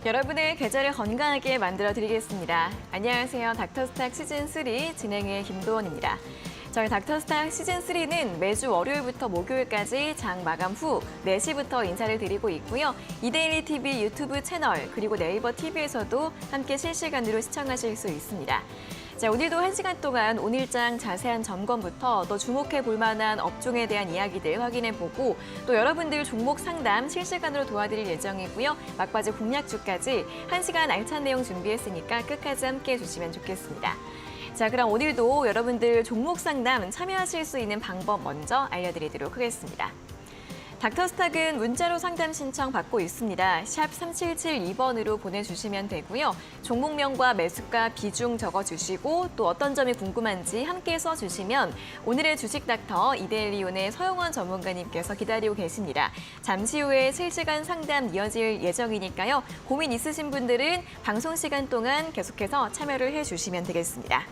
여러분의 계절을 건강하게 만들어 드리겠습니다. 안녕하세요. 닥터스탁 시즌3 진행의 김도원입니다. 저희 닥터스탁 시즌3는 매주 월요일부터 목요일까지 장 마감 후 4시부터 인사를 드리고 있고요. 이데일리 TV 유튜브 채널 그리고 네이버 TV에서도 함께 실시간으로 시청하실 수 있습니다. 자, 오늘도 1시간 동안 오늘장 자세한 점검부터 또 주목해 볼 만한 업종에 대한 이야기들 확인해 보고 또 여러분들 종목 상담 실시간으로 도와드릴 예정이고요. 막바지 공략주까지 1시간 알찬 내용 준비했으니까 끝까지 함께해 주시면 좋겠습니다. 자, 그럼 오늘도 여러분들 종목 상담 참여하실 수 있는 방법 먼저 알려드리도록 하겠습니다. 닥터스탁은 문자로 상담 신청 받고 있습니다. 샵 3772번으로 보내주시면 되고요. 종목명과 매수가 비중 적어주시고 또 어떤 점이 궁금한지 함께 써주시면 오늘의 주식닥터 이데일리온의 서영원 전문가님께서 기다리고 계십니다. 잠시 후에 실시간 상담 이어질 예정이니까요. 고민 있으신 분들은 방송 시간 동안 계속해서 참여를 해주시면 되겠습니다.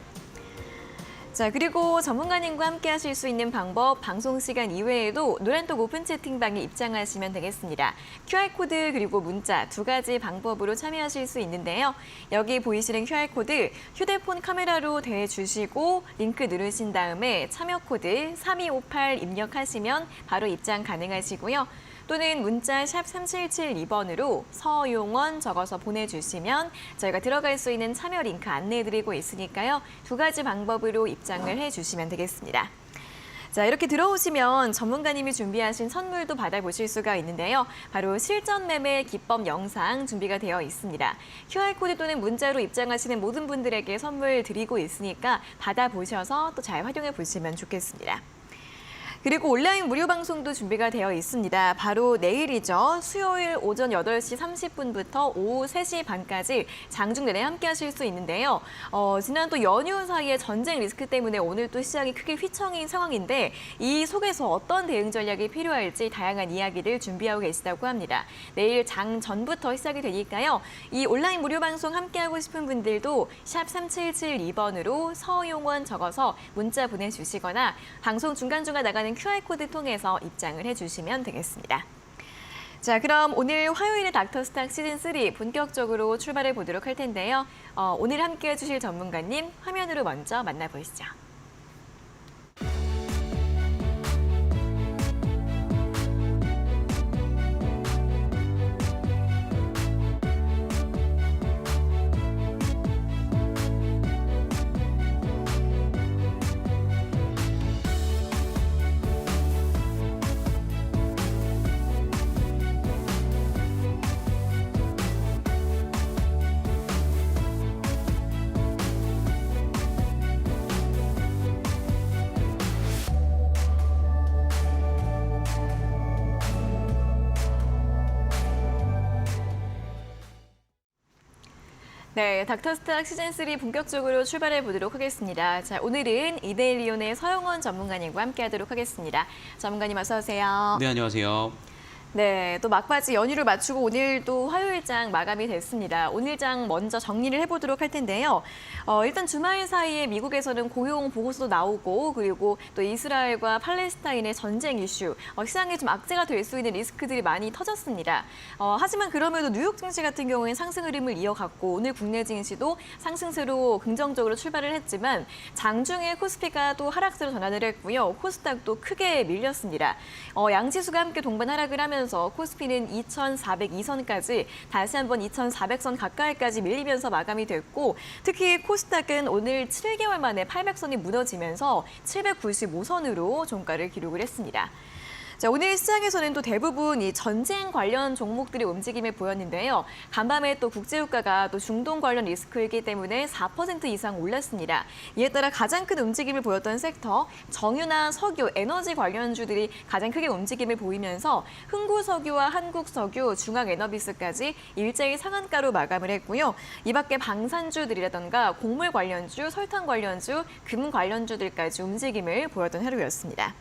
자, 그리고 전문가님과 함께 하실 수 있는 방법, 방송 시간 이외에도 노란톡 오픈 채팅방에 입장하시면 되겠습니다. QR코드 그리고 문자 두 가지 방법으로 참여하실 수 있는데요. 여기 보이시는 QR코드 휴대폰 카메라로 대주시고 링크 누르신 다음에 참여 코드 3258 입력하시면 바로 입장 가능하시고요. 또는 문자 샵 3772번으로 서용원 적어서 보내주시면 저희가 들어갈 수 있는 참여 링크 안내해드리고 있으니까요. 두 가지 방법으로 입장을 해주시면 되겠습니다. 자, 이렇게 들어오시면 전문가님이 준비하신 선물도 받아보실 수가 있는데요. 바로 실전 매매 기법 영상 준비가 되어 있습니다. QR코드 또는 문자로 입장하시는 모든 분들에게 선물 드리고 있으니까 받아보셔서 또 잘 활용해 보시면 좋겠습니다. 그리고 온라인 무료 방송도 준비가 되어 있습니다. 바로 내일이죠. 수요일 오전 8시 30분부터 오후 3시 반까지 장중 내내 함께 하실 수 있는데요. 지난 또 연휴 사이에 전쟁 리스크 때문에 오늘 또 시장이 크게 휘청인 상황인데 이 속에서 어떤 대응 전략이 필요할지 다양한 이야기를 준비하고 계시다고 합니다. 내일 장 전부터 시작이 되니까요. 이 온라인 무료 방송 함께하고 싶은 분들도 샵 3772번으로 서용원 적어서 문자 보내주시거나 방송 중간중간 나가는 QR코드 통해서 입장을 해주시면 되겠습니다. 자, 그럼 오늘 화요일의 닥터스탁 시즌3 본격적으로 출발해 보도록 할 텐데요. 오늘 함께 해주실 전문가님 화면으로 먼저 만나보시죠. 네, 닥터스탁 시즌3 본격적으로 출발해 보도록 하겠습니다. 자, 오늘은 이데일리온의 서영원 전문가님과 함께 하도록 하겠습니다. 전문가님 어서 오세요. 네, 안녕하세요. 네, 또 막바지 연휴를 마치고 오늘도 화요일장 마감이 됐습니다. 오늘장 먼저 정리를 해보도록 할 텐데요. 일단 주말 사이에 미국에서는 고용 보고서도 나오고 그리고 또 이스라엘과 팔레스타인의 전쟁 이슈, 시장에 좀 악재가 될 수 있는 리스크들이 많이 터졌습니다. 하지만 그럼에도 뉴욕 증시 같은 경우에는 상승 흐름을 이어갔고 오늘 국내 증시도 상승세로 긍정적으로 출발을 했지만 장중에 코스피가 또 하락세로 전환을 했고요. 코스닥도 크게 밀렸습니다. 양지수가 함께 동반 하락을 하면서 코스피는 2,402선까지 다시 한번 2,400선 가까이까지 밀리면서 마감이 됐고 특히 코스닥은 오늘 7개월 만에 800선이 무너지면서 795선으로 종가를 기록을 했습니다. 자, 오늘 시장에서는 또 대부분 이 전쟁 관련 종목들이 움직임을 보였는데요. 간밤에 또 국제유가가 또 중동 관련 리스크이기 때문에 4% 이상 올랐습니다. 이에 따라 가장 큰 움직임을 보였던 섹터, 정유나 석유, 에너지 관련주들이 가장 크게 움직임을 보이면서 흥구석유와 한국석유, 중앙에너비스까지 일제히 상한가로 마감을 했고요. 이 밖에 방산주들이라던가 곡물 관련주, 설탕 관련주, 금 관련주들까지 움직임을 보였던 하루였습니다.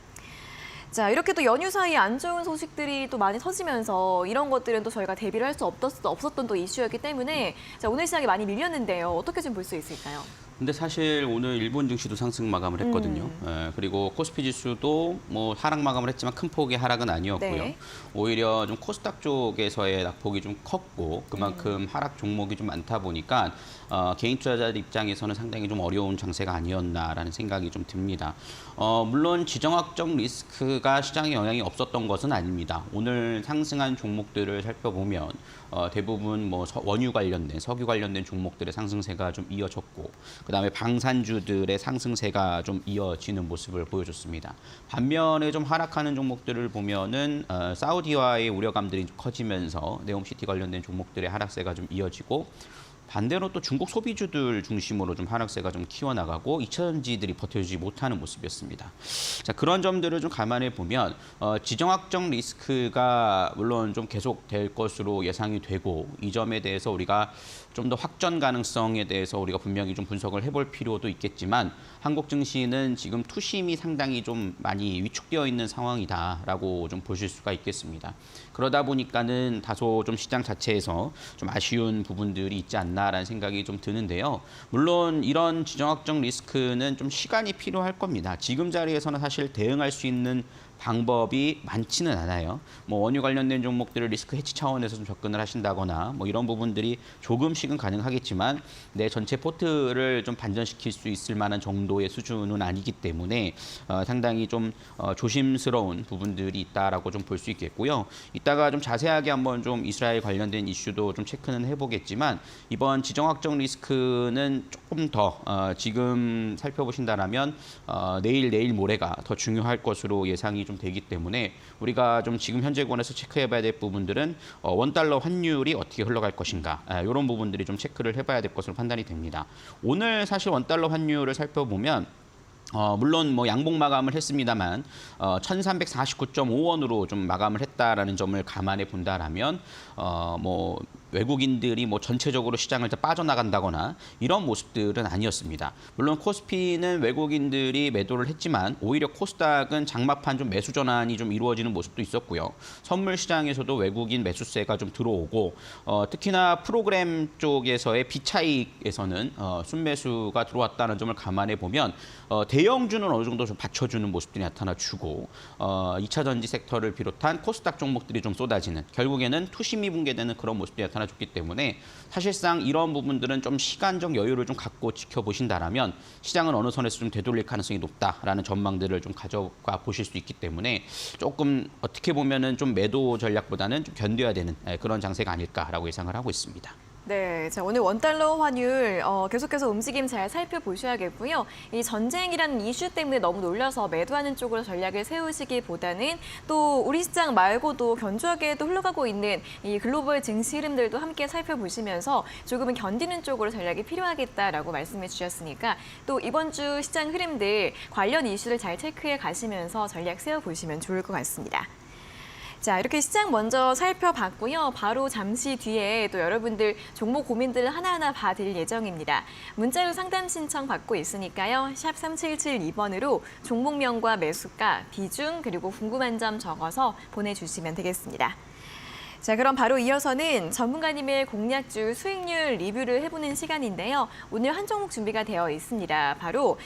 자, 이렇게 또 연휴 사이에 안 좋은 소식들이 또 많이 터지면서 이런 것들은 또 저희가 대비를 할 수 없었던 또 이슈였기 때문에 자, 오늘 시장이 많이 밀렸는데요. 어떻게 좀 볼 수 있을까요? 근데 사실 오늘 일본 증시도 상승 마감을 했거든요. 그리고 코스피 지수도 뭐 하락 마감을 했지만 큰 폭의 하락은 아니었고요. 네. 오히려 좀 코스닥 쪽에서의 낙폭이 좀 컸고 그만큼 하락 종목이 좀 많다 보니까 개인 투자자들 입장에서는 상당히 좀 어려운 장세가 아니었나라는 생각이 좀 듭니다. 물론 지정학적 리스크가 시장에 영향이 없었던 것은 아닙니다. 오늘 상승한 종목들을 살펴보면 대부분 뭐 원유 관련된, 석유 관련된 종목들의 상승세가 좀 이어졌고 그다음에 방산주들의 상승세가 좀 이어지는 모습을 보여줬습니다. 반면에 좀 하락하는 종목들을 보면은 사우디와의 우려감들이 좀 커지면서 네옴시티 관련된 종목들의 하락세가 좀 이어지고 반대로 또 중국 소비주들 중심으로 좀 하락세가 좀 키워나가고 2차전지들이 버텨주지 못하는 모습이었습니다. 자, 그런 점들을 좀 감안해 보면 지정학적 리스크가 물론 좀 계속될 것으로 예상이 되고 이 점에 대해서 우리가 좀 더 확전 가능성에 대해서 우리가 분명히 좀 분석을 해볼 필요도 있겠지만 한국 증시는 지금 투심이 상당히 좀 많이 위축되어 있는 상황이다라고 좀 보실 수가 있겠습니다. 그러다 보니까는 다소 좀 시장 자체에서 좀 아쉬운 부분들이 있지 않나라는 생각이 좀 드는데요. 물론 이런 지정학적 리스크는 좀 시간이 필요할 겁니다. 지금 자리에서는 사실 대응할 수 있는 방법이 많지는 않아요. 뭐 원유 관련된 종목들을 리스크 해치 차원에서 좀 접근을 하신다거나 뭐 이런 부분들이 조금씩은 가능하겠지만 내 전체 포트를 좀 반전시킬 수 있을 만한 정도의 수준은 아니기 때문에 상당히 좀 조심스러운 부분들이 있다라고 좀 볼 수 있겠고요. 이따가 좀 자세하게 한번 좀 이스라엘 관련된 이슈도 좀 체크는 해보겠지만 이번 지정학적 리스크는 조금 더 지금 살펴보신다라면 내일 모레가 더 중요할 것으로 예상이 좀 되기 때문에 우리가 좀 지금 현재권에서 체크해봐야 될 부분들은 원달러 환율이 어떻게 흘러갈 것인가 이런 부분들이 좀 체크를 해봐야 될 것으로 판단이 됩니다. 오늘 사실 원달러 환율을 살펴보면 물론 뭐 양봉 마감을 했습니다만 1,349.5원으로 좀 마감을 했다라는 점을 감안해 본다라면 뭐 외국인들이 뭐 전체적으로 시장을 다 빠져나간다거나 이런 모습들은 아니었습니다. 물론 코스피는 외국인들이 매도를 했지만 오히려 코스닥은 장마판 좀 매수 전환이 좀 이루어지는 모습도 있었고요. 선물 시장에서도 외국인 매수세가 좀 들어오고 특히나 프로그램 쪽에서의 비차익에서는 순매수가 들어왔다는 점을 감안해 보면 대형주는 어느 정도 좀 받쳐주는 모습들이 나타나주고 2차 전지 섹터를 비롯한 코스닥 종목들이 좀 쏟아지는 결국에는 투심이 붕괴되는 그런 모습들이 나타나줬기 때문에 사실상 이런 부분들은 좀 시간적 여유를 좀 갖고 지켜보신다라면 시장은 어느 선에서 좀 되돌릴 가능성이 높다라는 전망들을 좀 가져가 보실 수 있기 때문에 조금 어떻게 보면은 좀 매도 전략보다는 좀 견뎌야 되는 그런 장세가 아닐까라고 예상을 하고 있습니다. 네, 자, 오늘 원달러 환율 계속해서 움직임 잘 살펴보셔야겠고요. 이 전쟁이라는 이슈 때문에 너무 놀라서 매도하는 쪽으로 전략을 세우시기보다는 또 우리 시장 말고도 견조하게 또 흘러가고 있는 이 글로벌 증시 흐름들도 함께 살펴보시면서 조금은 견디는 쪽으로 전략이 필요하겠다라고 말씀해 주셨으니까 또 이번 주 시장 흐름들 관련 이슈를 잘 체크해 가시면서 전략 세워보시면 좋을 것 같습니다. 자, 이렇게 시장 먼저 살펴봤고요. 바로 잠시 뒤에 또 여러분들 종목 고민들을 하나하나 봐드릴 예정입니다. 문자로 상담 신청 받고 있으니까요. 샵 3772번으로 종목명과 매수가, 비중, 그리고 궁금한 점 적어서 보내주시면 되겠습니다. 자, 그럼 바로 이어서는 전문가님의 공략주 수익률 리뷰를 해보는 시간인데요. 오늘 한 종목 준비가 되어 있습니다. 바로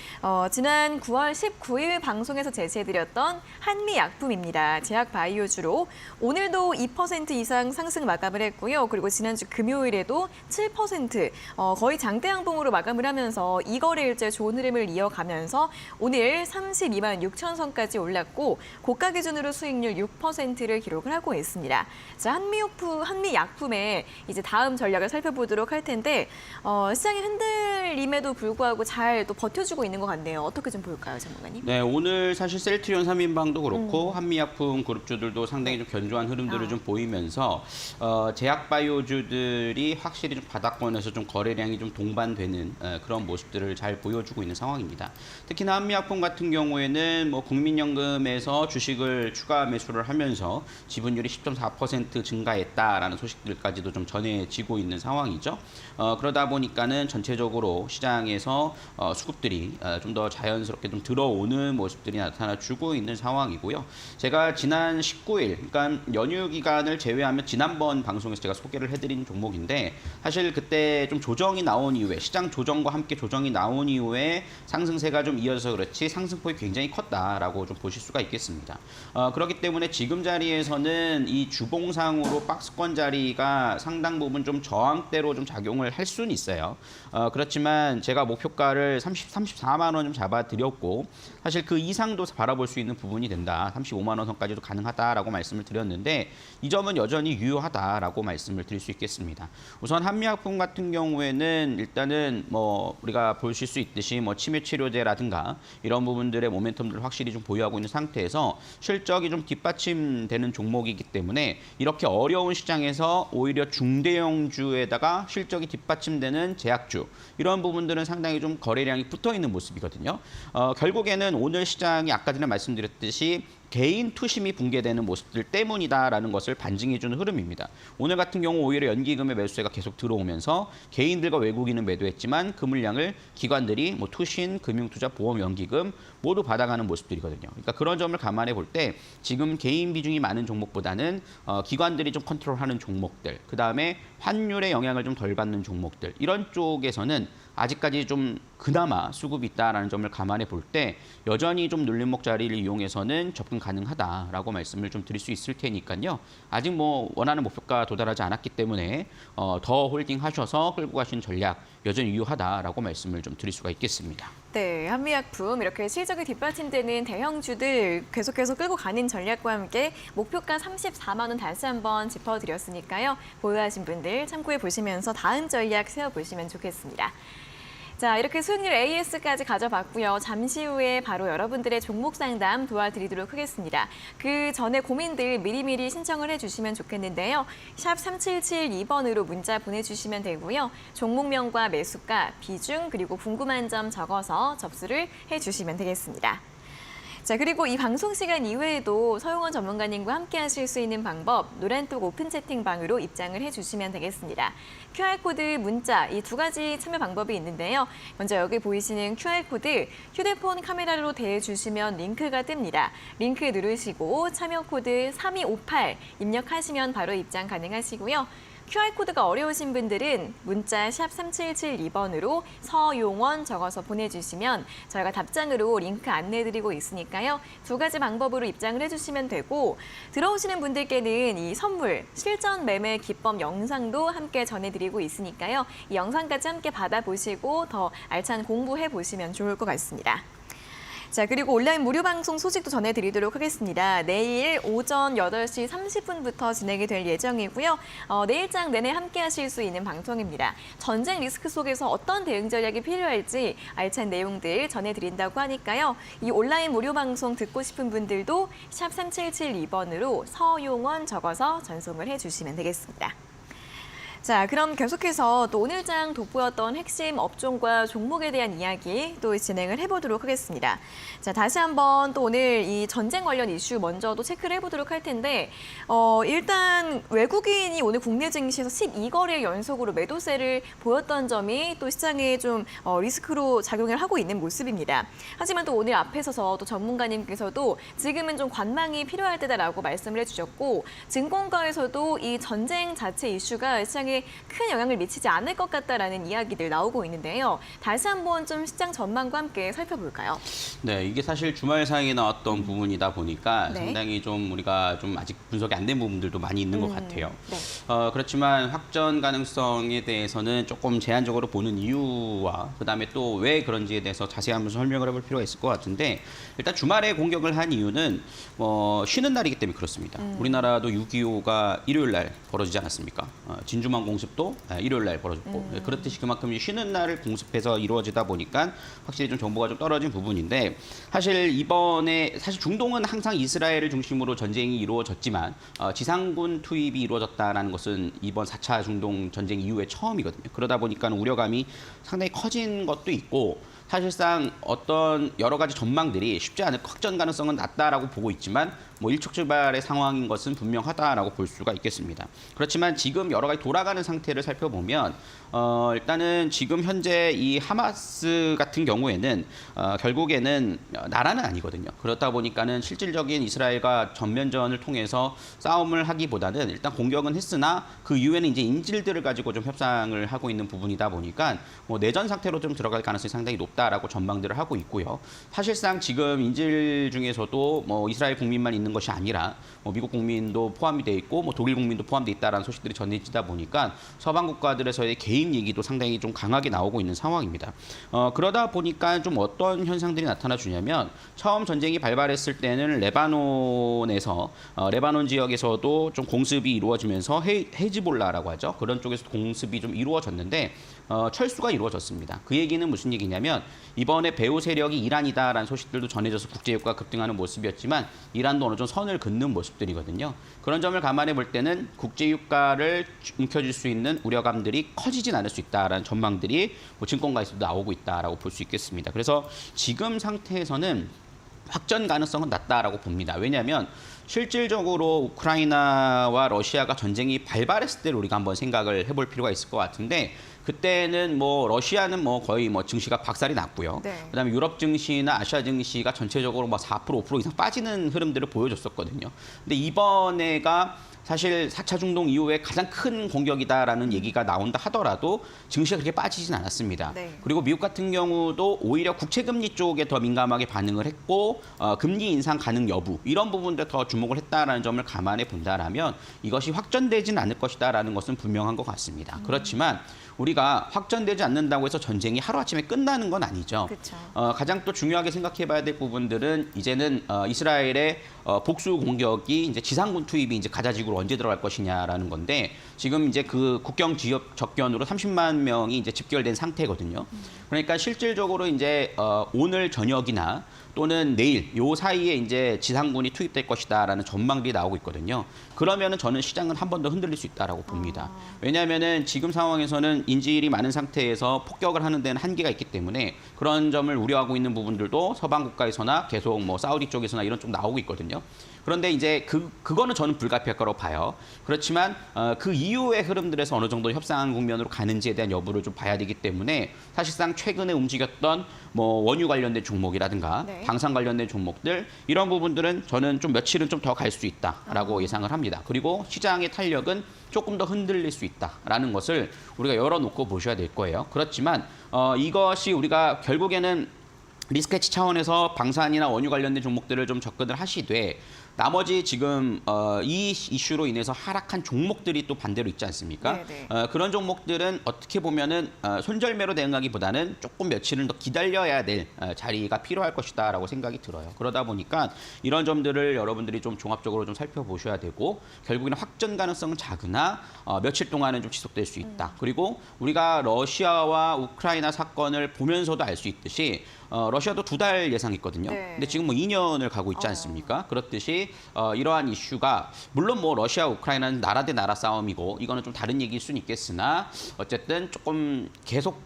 지난 9월 19일 방송에서 제시해드렸던 한미약품입니다. 제약바이오주로 오늘도 2% 이상 상승 마감을 했고요. 그리고 지난주 금요일에도 7% 거의 장대 양봉으로 마감을 하면서 이 거래일째 좋은 흐름을 이어가면서 오늘 32만 6천 선까지 올랐고 고가 기준으로 수익률 6%를 기록을 하고 있습니다. 자, 한미약품의 이제 다음 전략을 살펴보도록 할 텐데 시장의 흔들림에도 불구하고 잘 또 버텨주고 있는 것 같네요. 어떻게 좀 볼까요, 전문가님? 네, 오늘 사실 셀트리온 3인방도 그렇고 한미약품 그룹주들도 상당히 좀 견조한 흐름들을 좀 보이면서 제약바이오주들이 확실히 좀 바닥권에서 좀 거래량이 좀 동반되는 그런 모습들을 잘 보여주고 있는 상황입니다. 특히나 한미약품 같은 경우에는 뭐 국민연금에서 주식을 추가 매수를 하면서 지분율이 10.4% 증가했다라는 소식들까지도 좀 전해지고 있는 상황이죠. 그러다 보니까는 전체적으로 시장에서 수급들이 좀 더 자연스럽게 좀 들어오는 모습들이 나타나주고 있는 상황이고요. 제가 지난 19일, 그러니까 연휴 기간을 제외하면 지난번 방송에서 제가 소개를 해드린 종목인데 사실 그때 좀 조정이 나온 이후에 시장 조정과 함께 조정이 나온 이후에 상승세가 좀 이어져서 그렇지 상승폭이 굉장히 컸다라고 좀 보실 수가 있겠습니다. 그렇기 때문에 지금 자리에서는 이 주봉상으로 박스권 자리가 상당 부분 좀 저항대로 좀 작용을 할 수는 있어요. 그렇지만 제가 목표가를 34만 원 좀 잡아드렸고 사실 그 이상도 바라볼 수 있는 부분이 된다. 35만 원 선까지도 가능하다라고 말씀을 드렸는데 이 점은 여전히 유효하다라고 말씀을 드릴 수 있겠습니다. 우선 한미약품 같은 경우에는 일단은 뭐 우리가 보실 수 있듯이 뭐 치매 치료제라든가 이런 부분들의 모멘텀들을 확실히 좀 보유하고 있는 상태에서 실적이 좀 뒷받침되는 종목이기 때문에 이렇게 어려운 시장에서 오히려 중대형주에다가 실적이 뒷받침되는 제약주 이런 부분들은 상당히 좀 거래량이 붙어 있는 모습이거든요. 결국에는 오늘 시장이 아까 전에 말씀드렸듯이 개인 투심이 붕괴되는 모습들 때문이다라는 것을 반증해주는 흐름입니다. 오늘 같은 경우 오히려 연기금의 매수세가 계속 들어오면서 개인들과 외국인은 매도했지만 그 물량을 기관들이 뭐 투신, 금융투자, 보험, 연기금 모두 받아가는 모습들이거든요. 그러니까 그런 점을 감안해 볼 때 지금 개인 비중이 많은 종목보다는 기관들이 좀 컨트롤하는 종목들, 그 다음에 환율의 영향을 좀 덜 받는 종목들 이런 쪽에서는 아직까지 좀 그나마 수급이 있다라는 점을 감안해 볼 때 여전히 좀 눌림목 자리를 이용해서는 접근 가능하다라고 말씀을 좀 드릴 수 있을 테니까요. 아직 뭐 원하는 목표가 도달하지 않았기 때문에 더 홀딩하셔서 끌고 가시는 전략 여전히 유효하다라고 말씀을 좀 드릴 수가 있겠습니다. 네, 한미약품 이렇게 실적이 뒷받침되는 대형주들 계속해서 끌고 가는 전략과 함께 목표가 34만 원 다시 한번 짚어드렸으니까요. 보유하신 분들 참고해 보시면서 다음 전략 세워보시면 좋겠습니다. 자, 이렇게 수익률 AS까지 가져봤고요. 잠시 후에 바로 여러분들의 종목 상담 도와드리도록 하겠습니다. 그 전에 고민들 미리미리 신청을 해주시면 좋겠는데요. 샵 3772번으로 문자 보내주시면 되고요. 종목명과 매수가, 비중, 그리고 궁금한 점 적어서 접수를 해주시면 되겠습니다. 자, 그리고 이 방송 시간 이외에도 서용원 전문가님과 함께 하실 수 있는 방법 노란톡 오픈 채팅방으로 입장을 해주시면 되겠습니다. QR코드, 문자 이 두 가지 참여 방법이 있는데요. 먼저 여기 보이시는 QR코드 휴대폰 카메라로 대주시면 링크가 뜹니다. 링크 누르시고 참여 코드 3258 입력하시면 바로 입장 가능하시고요. QR코드가 어려우신 분들은 문자 샵 3772번으로 서용원 적어서 보내주시면 저희가 답장으로 링크 안내해드리고 있으니까요. 두 가지 방법으로 입장을 해주시면 되고 들어오시는 분들께는 이 선물, 실전 매매 기법 영상도 함께 전해드리고 있으니까요. 이 영상까지 함께 받아보시고 더 알찬 공부해보시면 좋을 것 같습니다. 자, 그리고 온라인 무료 방송 소식도 전해드리도록 하겠습니다. 내일 오전 8시 30분부터 진행이 될 예정이고요. 내일장 내내 함께 하실 수 있는 방송입니다. 전쟁 리스크 속에서 어떤 대응 전략이 필요할지 알찬 내용들 전해드린다고 하니까요. 이 온라인 무료 방송 듣고 싶은 분들도 샵 3772번으로 서용원 적어서 전송을 해주시면 되겠습니다. 자, 그럼 계속해서 또 오늘장 돋보였던 핵심 업종과 종목에 대한 이야기 또 진행을 해보도록 하겠습니다. 자, 다시 한번 또 오늘 이 전쟁 관련 이슈 먼저 또 체크를 해보도록 할 텐데 일단 외국인이 오늘 국내 증시에서 12거래 연속으로 매도세를 보였던 점이 또 시장에 좀 리스크로 작용을 하고 있는 모습입니다. 하지만 또 오늘 앞에서서 또 전문가님께서도 지금은 좀 관망이 필요할 때다라고 말씀을 해주셨고 증권가에서도 이 전쟁 자체 이슈가 시장에 큰 영향을 미치지 않을 것 같다라는 이야기들 나오고 있는데요. 다시 한번 좀 시장 전망과 함께 살펴볼까요? 네, 이게 사실 주말 사이에 나왔던 부분이다 보니까 네. 상당히 좀 우리가 좀 아직 분석이 안 된 부분들도 많이 있는 것 같아요. 네. 그렇지만 확전 가능성에 대해서는 조금 제한적으로 보는 이유와 그다음에 또 왜 그런지에 대해서 자세히 한번 설명을 해볼 필요가 있을 것 같은데 일단 주말에 공격을 한 이유는 쉬는 날이기 때문에 그렇습니다. 우리나라도 6.25가 일요일 날 벌어지지 않았습니까? 진주만 공습도 일요일 날 벌어졌고 그렇듯이 그만큼 쉬는 날을 공습해서 이루어지다 보니까 확실히 좀 정보가 좀 떨어진 부분인데 사실 이번에 사실 중동은 항상 이스라엘을 중심으로 전쟁이 이루어졌지만 지상군 투입이 이루어졌다라는 것은 이번 4차 중동 전쟁 이후에 처음이거든요. 그러다 보니까 우려감이 상당히 커진 것도 있고 사실상 어떤 여러 가지 전망들이 쉽지 않을 확전 가능성은 낮다라고 보고 있지만 뭐 일촉즉발의 상황인 것은 분명하다라고 볼 수가 있겠습니다. 그렇지만 지금 여러 가지 돌아가는 상태를 살펴보면 일단은 지금 현재 이 하마스 같은 경우에는 결국에는 나라는 아니거든요. 그렇다 보니까는 실질적인 이스라엘과 전면전을 통해서 싸움을 하기보다는 일단 공격은 했으나 그 이후에는 이제 인질들을 가지고 좀 협상을 하고 있는 부분이다 보니까 뭐 내전 상태로 좀 들어갈 가능성이 상당히 높다라고 전망들을 하고 있고요. 사실상 지금 인질 중에서도 뭐 이스라엘 국민만 있는 것이 아니라 뭐 미국 국민도 포함이 돼 있고 뭐 독일 국민도 포함돼 있다라는 소식들이 전해지다 보니까 서방 국가들에서의 개입 얘기도 상당히 좀 강하게 나오고 있는 상황입니다. 그러다 보니까 좀 어떤 현상들이 나타나 주냐면 처음 전쟁이 발발했을 때는 레바논에서 레바논 지역에서도 좀 공습이 이루어지면서 헤즈볼라라고 하죠. 그런 쪽에서 공습이 좀 이루어졌는데 철수가 이루어졌습니다. 그 얘기는 무슨 얘기냐면 이번에 배후 세력이 이란이다라는 소식들도 전해져서 국제유가가 급등하는 모습이었지만 이란도 어느 정도 선을 긋는 모습들이거든요. 그런 점을 감안해 볼 때는 국제유가를 움켜쥘 수 있는 우려감들이 커지진 않을 수 있다라는 전망들이 뭐 증권가에서도 나오고 있다라고 볼 수 있겠습니다. 그래서 지금 상태에서는 확전 가능성은 낮다라고 봅니다. 왜냐하면 실질적으로 우크라이나와 러시아가 전쟁이 발발했을 때를 우리가 한번 생각을 해볼 필요가 있을 것 같은데 그때는 뭐 러시아는 뭐 거의 뭐 증시가 박살이 났고요. 네. 그다음에 유럽 증시나 아시아 증시가 전체적으로 뭐 4%, 5% 이상 빠지는 흐름들을 보여줬었거든요. 근데 이번에가 사실 4차 중동 이후에 가장 큰 공격이다라는 얘기가 나온다 하더라도 증시가 그렇게 빠지진 않았습니다. 네. 그리고 미국 같은 경우도 오히려 국채금리 쪽에 더 민감하게 반응을 했고 금리 인상 가능 여부 이런 부분들에 더 주목을 했다라는 점을 감안해 본다라면 이것이 확전되지는 않을 것이다라는 것은 분명한 것 같습니다. 그렇지만 우리가 확전되지 않는다고 해서 전쟁이 하루아침에 끝나는 건 아니죠. 그쵸. 가장 또 중요하게 생각해 봐야 될 부분들은 이제는 이스라엘의 복수 공격이 이제 지상군 투입이 이제 가자지구로 언제 들어갈 것이냐라는 건데 지금 이제 그 국경 지역 접견으로 30만 명이 이제 집결된 상태거든요. 그러니까 실질적으로 이제 오늘 저녁이나 또는 내일 요 사이에 이제 지상군이 투입될 것이다라는 전망들이 나오고 있거든요. 그러면은 저는 시장은 한 번 더 흔들릴 수 있다라고 봅니다. 왜냐하면은 지금 상황에서는 인질이 많은 상태에서 폭격을 하는 데는 한계가 있기 때문에 그런 점을 우려하고 있는 부분들도 서방 국가에서나 계속 뭐 사우디 쪽에서나 이런 쪽 나오고 있거든요. 그런데 이제 그거는 저는 불가피할 거라고 봐요. 그렇지만 그 이후의 흐름들에서 어느 정도 협상 국면으로 가는지에 대한 여부를 좀 봐야 되기 때문에 사실상 최근에 움직였던 뭐 원유 관련된 종목이라든가 네. 방산 관련된 종목들 이런 부분들은 저는 좀 며칠은 좀 더 갈 수 있다라고 예상을 합니다. 그리고 시장의 탄력은 조금 더 흔들릴 수 있다라는 것을 우리가 열어놓고 보셔야 될 거예요. 그렇지만 이것이 우리가 결국에는 리스크헤지 차원에서 방산이나 원유 관련된 종목들을 좀 접근을 하시되 나머지 지금 이 이슈로 인해서 하락한 종목들이 또 반대로 있지 않습니까? 네네. 그런 종목들은 어떻게 보면은 손절매로 대응하기보다는 조금 며칠은 더 기다려야 될 자리가 필요할 것이다라고 생각이 들어요. 그러다 보니까 이런 점들을 여러분들이 좀 종합적으로 좀 살펴보셔야 되고 결국에는 확전 가능성은 작으나 며칠 동안은 좀 지속될 수 있다. 그리고 우리가 러시아와 우크라이나 사건을 보면서도 알 수 있듯이 러시아도 2달 예상했거든요. 네. 근데 지금 뭐 2년을 가고 있지 않습니까? 그렇듯이 이러한 이슈가 물론 뭐 러시아, 우크라이나는 나라 대 나라 싸움이고 이거는 좀 다른 얘기일 수는 있겠으나 어쨌든 조금 계속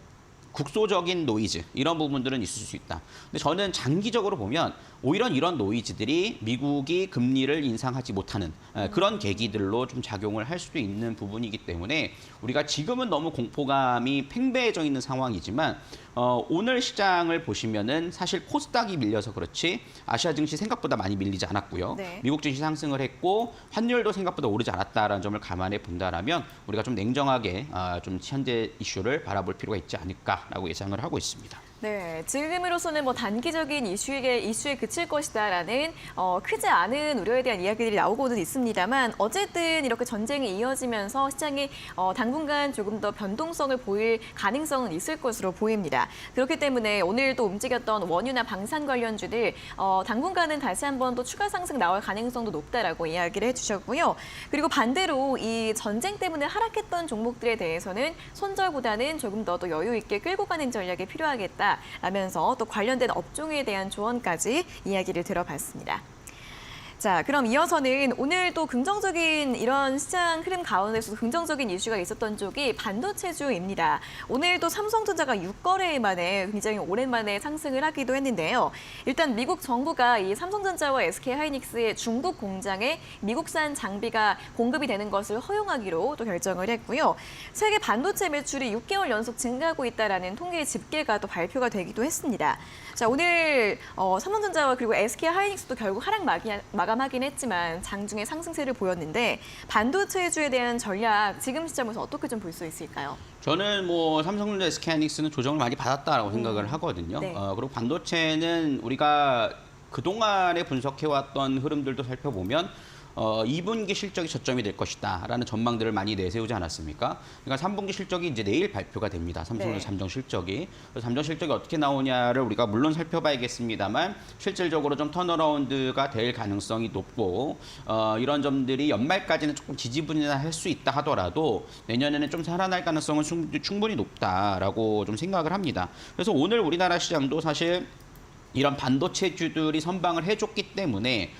국소적인 노이즈 이런 부분들은 있을 수 있다. 근데 저는 장기적으로 보면 오히려 이런 노이즈들이 미국이 금리를 인상하지 못하는 그런 계기들로 좀 작용을 할 수도 있는 부분이기 때문에 우리가 지금은 너무 공포감이 팽배해져 있는 상황이지만 오늘 시장을 보시면은 사실 코스닥이 밀려서 그렇지 아시아 증시 생각보다 많이 밀리지 않았고요. 네. 미국 증시 상승을 했고 환율도 생각보다 오르지 않았다라는 점을 감안해 본다라면 우리가 좀 냉정하게 좀 현재 이슈를 바라볼 필요가 있지 않을까라고 예상을 하고 있습니다. 네, 지금으로서는 뭐 단기적인 이슈에 그칠 것이다라는 크지 않은 우려에 대한 이야기들이 나오고는 있습니다만 어쨌든 이렇게 전쟁이 이어지면서 시장이 당분간 조금 더 변동성을 보일 가능성은 있을 것으로 보입니다. 그렇기 때문에 오늘도 움직였던 원유나 방산 관련주들 당분간은 다시 한번 또 추가 상승 나올 가능성도 높다라고 이야기를 해주셨고요. 그리고 반대로 이 전쟁 때문에 하락했던 종목들에 대해서는 손절보다는 조금 더 여유 있게 끌고 가는 전략이 필요하겠다. 라면서 또 관련된 업종에 대한 조언까지 이야기를 들어봤습니다. 자, 그럼 이어서는 오늘 또 긍정적인 이런 시장 흐름 가운데서 긍정적인 이슈가 있었던 쪽이 반도체주입니다. 오늘도 삼성전자가 6거래 만에 굉장히 오랜만에 상승을 하기도 했는데요. 일단 미국 정부가 이 삼성전자와 SK하이닉스의 중국 공장에 미국산 장비가 공급이 되는 것을 허용하기로 또 결정을 했고요. 세계 반도체 매출이 6개월 연속 증가하고 있다라는 통계 집계가 또 발표가 되기도 했습니다. 자, 오늘 삼성전자와 그리고 SK하이닉스도 결국 하락 마감하긴 했지만 장중에 상승세를 보였는데 반도체주에 대한 전략 지금 시점에서 어떻게 좀 볼 수 있을까요? 저는 뭐 삼성전자, SK하이닉스는 조정을 많이 받았다라고 생각을 하거든요. 네. 그리고 반도체는 우리가 그동안에 분석해왔던 흐름들도 살펴보면 2분기 실적이 저점이 될 것이다라는 전망들을 많이 내세우지 않았습니까? 그러니까 3분기 실적이 이제 내일 발표가 됩니다. 삼성전자 네. 잠정 실적이. 그래서 잠정 실적이 어떻게 나오냐를 우리가 물론 살펴봐야겠습니다만 실질적으로 좀 턴어라운드가 될 가능성이 높고 이런 점들이 연말까지는 조금 지지부진할 수 있다 하더라도 내년에는 좀 살아날 가능성은 충분히 높다라고 좀 생각을 합니다. 그래서 오늘 우리나라 시장도 사실 이런 반도체주들이 선방을 해줬기 때문에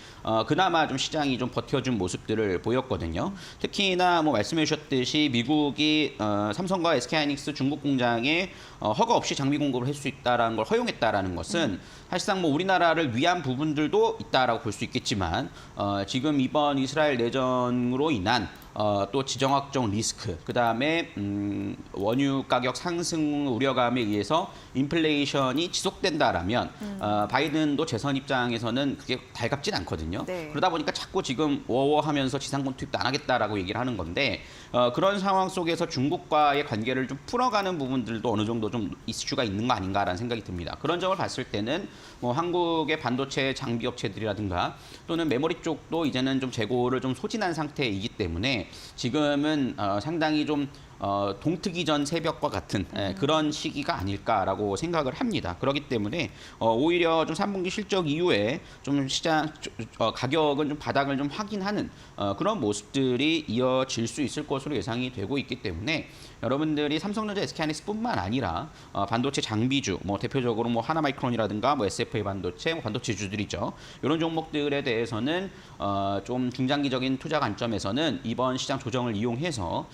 그나마 좀 시장이 좀 버텨준 모습들을 보였거든요. 특히나 뭐 말씀해 주셨듯이 미국이 삼성과 SK하이닉스 중국 공장에 허가 없이 장비 공급을 할 수 있다라는 걸 허용했다라는 것은 사실상 뭐 우리나라를 위한 부분들도 있다라고 볼 수 있겠지만 지금 이번 이스라엘 내전으로 인한 또 지정학적 리스크, 그다음에 원유 가격 상승 우려감에 의해서 인플레이션이 지속된다라면 바이든도 재선 입장에서는 그게 달갑진 않거든요. 네. 그러다 보니까 자꾸 지금 워워하면서 지상군 투입도 안 하겠다라고 얘기를 하는 건데 그런 상황 속에서 중국과의 관계를 좀 풀어가는 부분들도 어느 정도 좀 이슈가 있는 거 아닌가라는 생각이 듭니다. 그런 점을 봤을 때는 뭐 한국의 반도체 장비 업체들이라든가 또는 메모리 쪽도 이제는 좀 재고를 좀 소진한 상태이기 때문에 지금은 상당히 좀 동트기 전 새벽과 같은 그런 시기가 아닐까라고 생각을 합니다. 그렇기 때문에 오히려 좀 3분기 실적 이후에 좀 시장 가격은 좀 바닥을 좀 확인하는 그런 모습들이 이어질 수 있을 것으로 예상이 되고 있기 때문에 여러분들이 삼성전자, SK하이닉스뿐만 아니라 반도체 장비주, 뭐 대표적으로 뭐 하나마이크론이라든가 뭐 SFA 반도체, 뭐 반도체주들이죠. 이런 종목들에 대해서는 좀 중장기적인 투자 관점에서는 이번 시장 조정을 이용해서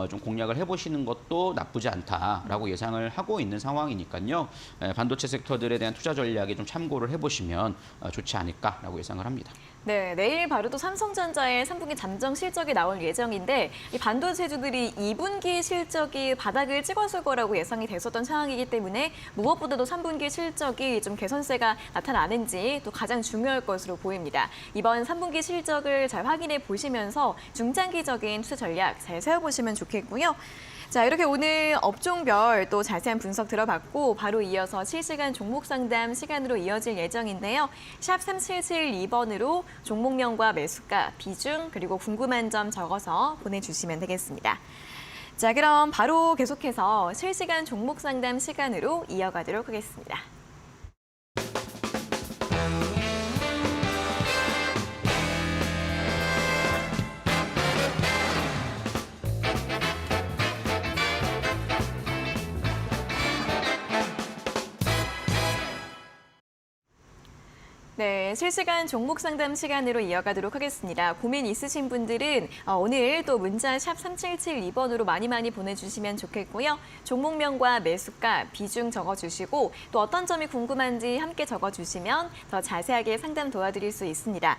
좀 공략을 해보시는 것도 나쁘지 않다라고 예상을 하고 있는 상황이니까요. 반도체 섹터들에 대한 투자 전략에 좀 참고를 해보시면 좋지 않을까라고 예상을 합니다. 네, 내일 바로 또 삼성전자의 3분기 잠정 실적이 나올 예정인데 이 반도체주들이 2분기 실적이 바닥을 찍었을 거라고 예상이 됐었던 상황이기 때문에 무엇보다도 3분기 실적이 좀 개선세가 나타나는지 또 가장 중요할 것으로 보입니다. 이번 3분기 실적을 잘 확인해 보시면서 중장기적인 투자 전략 잘 세워보시면 좋겠고요. 자, 이렇게 오늘 업종별 또 자세한 분석 들어봤고 바로 이어서 실시간 종목 상담 시간으로 이어질 예정인데요. 샵 3772번으로 종목명과 매수가, 비중, 그리고 궁금한 점 적어서 보내주시면 되겠습니다. 자, 그럼 바로 계속해서 실시간 종목 상담 시간으로 이어가도록 하겠습니다. 네, 실시간 종목 상담 시간으로 이어가도록 하겠습니다. 고민 있으신 분들은 오늘 또 문자 샵 3772번으로 많이 보내주시면 좋겠고요. 종목명과 매수가, 비중 적어주시고 또 어떤 점이 궁금한지 함께 적어주시면 더 자세하게 상담 도와드릴 수 있습니다.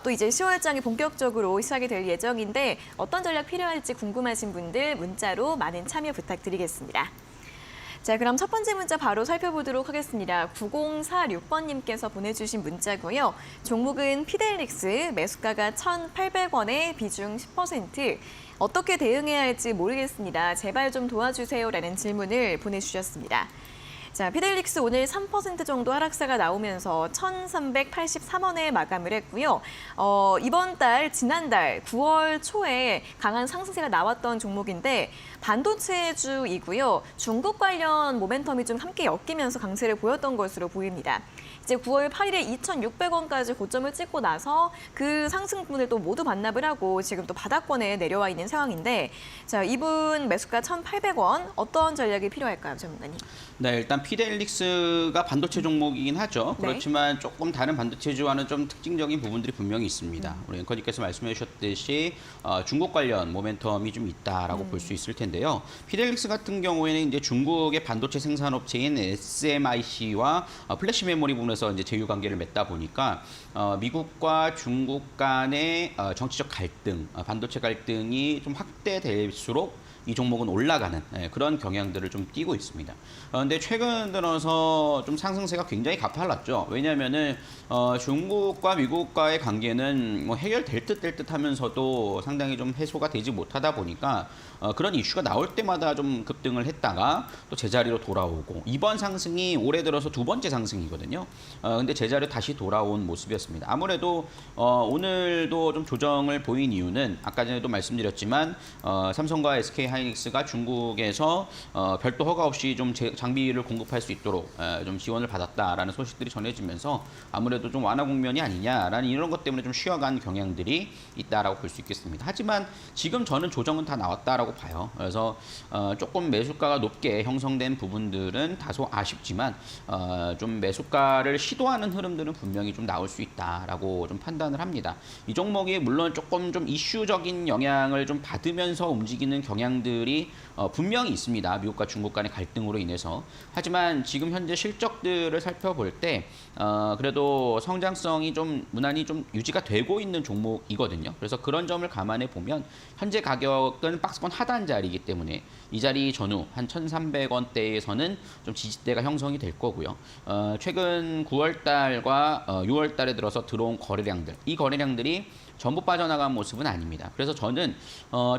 또 이제 10월장이 본격적으로 시작이 될 예정인데 어떤 전략 필요할지 궁금하신 분들 문자로 많은 참여 부탁드리겠습니다. 자, 그럼 첫 번째 문자 바로 살펴보도록 하겠습니다. 9046번님께서 보내주신 문자고요. 종목은 피델릭스, 매수가가 1,800원에 비중 10%. 어떻게 대응해야 할지 모르겠습니다. 제발 좀 도와주세요라는 질문을 보내주셨습니다. 자, 피델릭스 오늘 3% 정도 하락세가 나오면서 1,383원에 마감을 했고요. 이번 달, 지난달 9월 초에 강한 상승세가 나왔던 종목인데 반도체주이고요. 중국 관련 모멘텀이 좀 함께 엮이면서 강세를 보였던 것으로 보입니다. 이제 9월 8일에 2,600원까지 고점을 찍고 나서 그 상승분을 또 모두 반납을 하고 지금 또 바닥권에 내려와 있는 상황인데 자, 이분 매수가 1,800원 어떤 전략이 필요할까요, 전문가님? 네, 일단 피델릭스가 반도체 종목이긴 하죠. 네. 그렇지만 조금 다른 반도체주와는 좀 특징적인 부분들이 분명히 있습니다. 우리 앵커님께서 말씀해 주셨듯이 중국 관련 모멘텀이 좀 있다라고 볼 수 있을 텐데요. 피델릭스 같은 경우에는 이제 중국의 반도체 생산업체인 SMIC와 플래시 메모리 부분에서 이제 제휴 관계를 맺다 보니까 미국과 중국 간의 정치적 갈등, 반도체 갈등이 좀 확대될수록 이 종목은 올라가는 그런 경향들을 좀 띠고 있습니다. 그런데 최근 들어서 좀 상승세가 굉장히 가팔랐죠. 왜냐하면은 중국과 미국과의 관계는 뭐 해결될 듯 될 듯 하면서도 상당히 좀 해소가 되지 못하다 보니까 그런 이슈가 나올 때마다 좀 급등을 했다가 또 제자리로 돌아오고 이번 상승이 올해 들어서 두 번째 상승이거든요. 근데 제자리로 다시 돌아온 모습이었습니다. 아무래도 오늘도 좀 조정을 보인 이유는 아까 전에도 말씀드렸지만 삼성과 SK 하이닉스가 중국에서 별도 허가 없이 좀 장비를 공급할 수 있도록 좀 지원을 받았다라는 소식들이 전해지면서 아무래도 좀 완화 국면이 아니냐라는 이런 것 때문에 좀 쉬어간 경향들이 있다라고 볼 수 있겠습니다. 하지만 지금 저는 조정은 다 나왔다라고 봐요. 그래서 조금 매수가가 높게 형성된 부분들은 다소 아쉽지만 좀 매수가를 시도하는 흐름들은 분명히 좀 나올 수 있다라고 좀 판단을 합니다. 이 종목이 물론 조금 좀 이슈적인 영향을 좀 받으면서 움직이는 경향들이 분명히 있습니다. 미국과 중국 간의 갈등으로 인해서. 하지만 지금 현재 실적들을 살펴볼 때 그래도 성장성이 좀 무난히 좀 유지가 되고 있는 종목이거든요. 그래서 그런 점을 감안해 보면 현재 가격은 박스권 하단 자리이기 때문에 이 자리 전후 한 1,300원대에서는 좀 지지대가 형성이 될 거고요. 최근 9월 달과 6월 달에 들어서 들어온 거래량들, 이 거래량들이 전부 빠져나간 모습은 아닙니다. 그래서 저는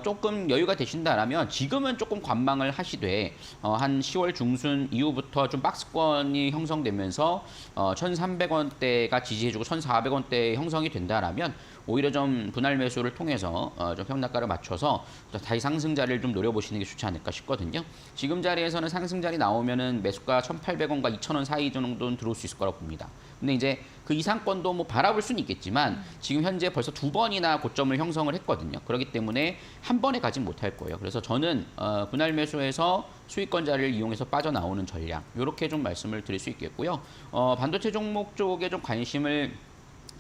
조금 여유가 되신다라면 지금은 조금 관망을 하시되 한 10월 중순 이후부터 좀 박스권이 형성되면서 1,300원대가 지지해주고 1,400원대 형성이 된다라면 오히려 좀 분할 매수를 통해서 좀 평단가를 맞춰서 다시 상승 자리를 좀 노려보시는 게 좋지 않을까 싶거든요. 지금 자리에서는 상승 자리 나오면은 매수가 1,800원과 2,000원 사이 정도는 들어올 수 있을 거라고 봅니다. 근데 이제 그 이상권도 뭐 바라볼 수는 있겠지만 지금 현재 벌써 두 번이나 고점을 형성을 했거든요. 그렇기 때문에 한 번에 가진 못할 거예요. 그래서 저는 분할 매수해서 수익권 자리를 이용해서 빠져나오는 전략, 이렇게 좀 말씀을 드릴 수 있겠고요. 반도체 종목 쪽에 좀 관심을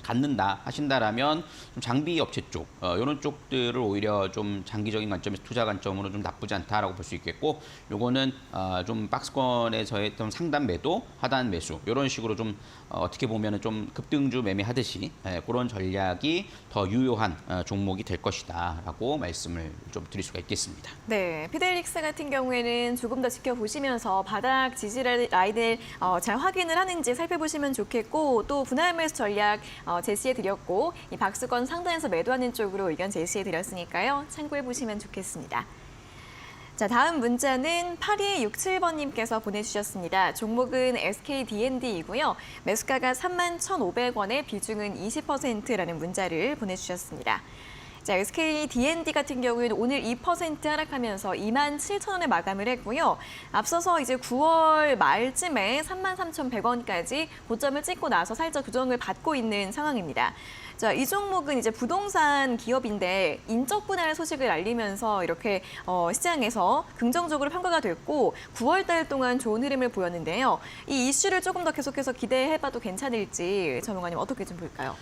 갖는다 하신다라면 좀 장비 업체 쪽 이런 쪽들을 오히려 좀 장기적인 관점에서 투자 관점으로 좀 나쁘지 않다라고 볼 수 있겠고, 요거는 좀 박스권에서의 좀 상단 매도, 하단 매수 이런 식으로 좀 어떻게 보면은 좀 급등주 매매하듯이 그런 전략이 더 유효한 종목이 될 것이다라고 말씀을 좀 드릴 수가 있겠습니다. 네, 피델릭스 같은 경우에는 조금 더 지켜보시면서 바닥 지지 라인을 잘 확인을 하는지 살펴보시면 좋겠고, 또 분할 매수 전략 제시해드렸고 이 박스권 상단에서 매도하는 쪽으로 의견 제시해드렸으니까요. 참고해보시면 좋겠습니다. 자, 다음 문자는 8267번님께서 보내주셨습니다. 종목은 SKD&D이고요. 매수가가 31,500원에 비중은 20%라는 문자를 보내주셨습니다. 자, SKD&D 같은 경우에는 오늘 2% 하락하면서 27,000원에 마감을 했고요. 앞서서 이제 9월 말쯤에 33,100원까지 고점을 찍고 나서 살짝 조정을 받고 있는 상황입니다. 자, 이 종목은 이제 부동산 기업인데 인적 분할 소식을 알리면서 이렇게 시장에서 긍정적으로 평가가 됐고 9월 달 동안 좋은 흐름을 보였는데요. 이 이슈를 조금 더 계속해서 기대해봐도 괜찮을지 전문가님 어떻게 좀 볼까요?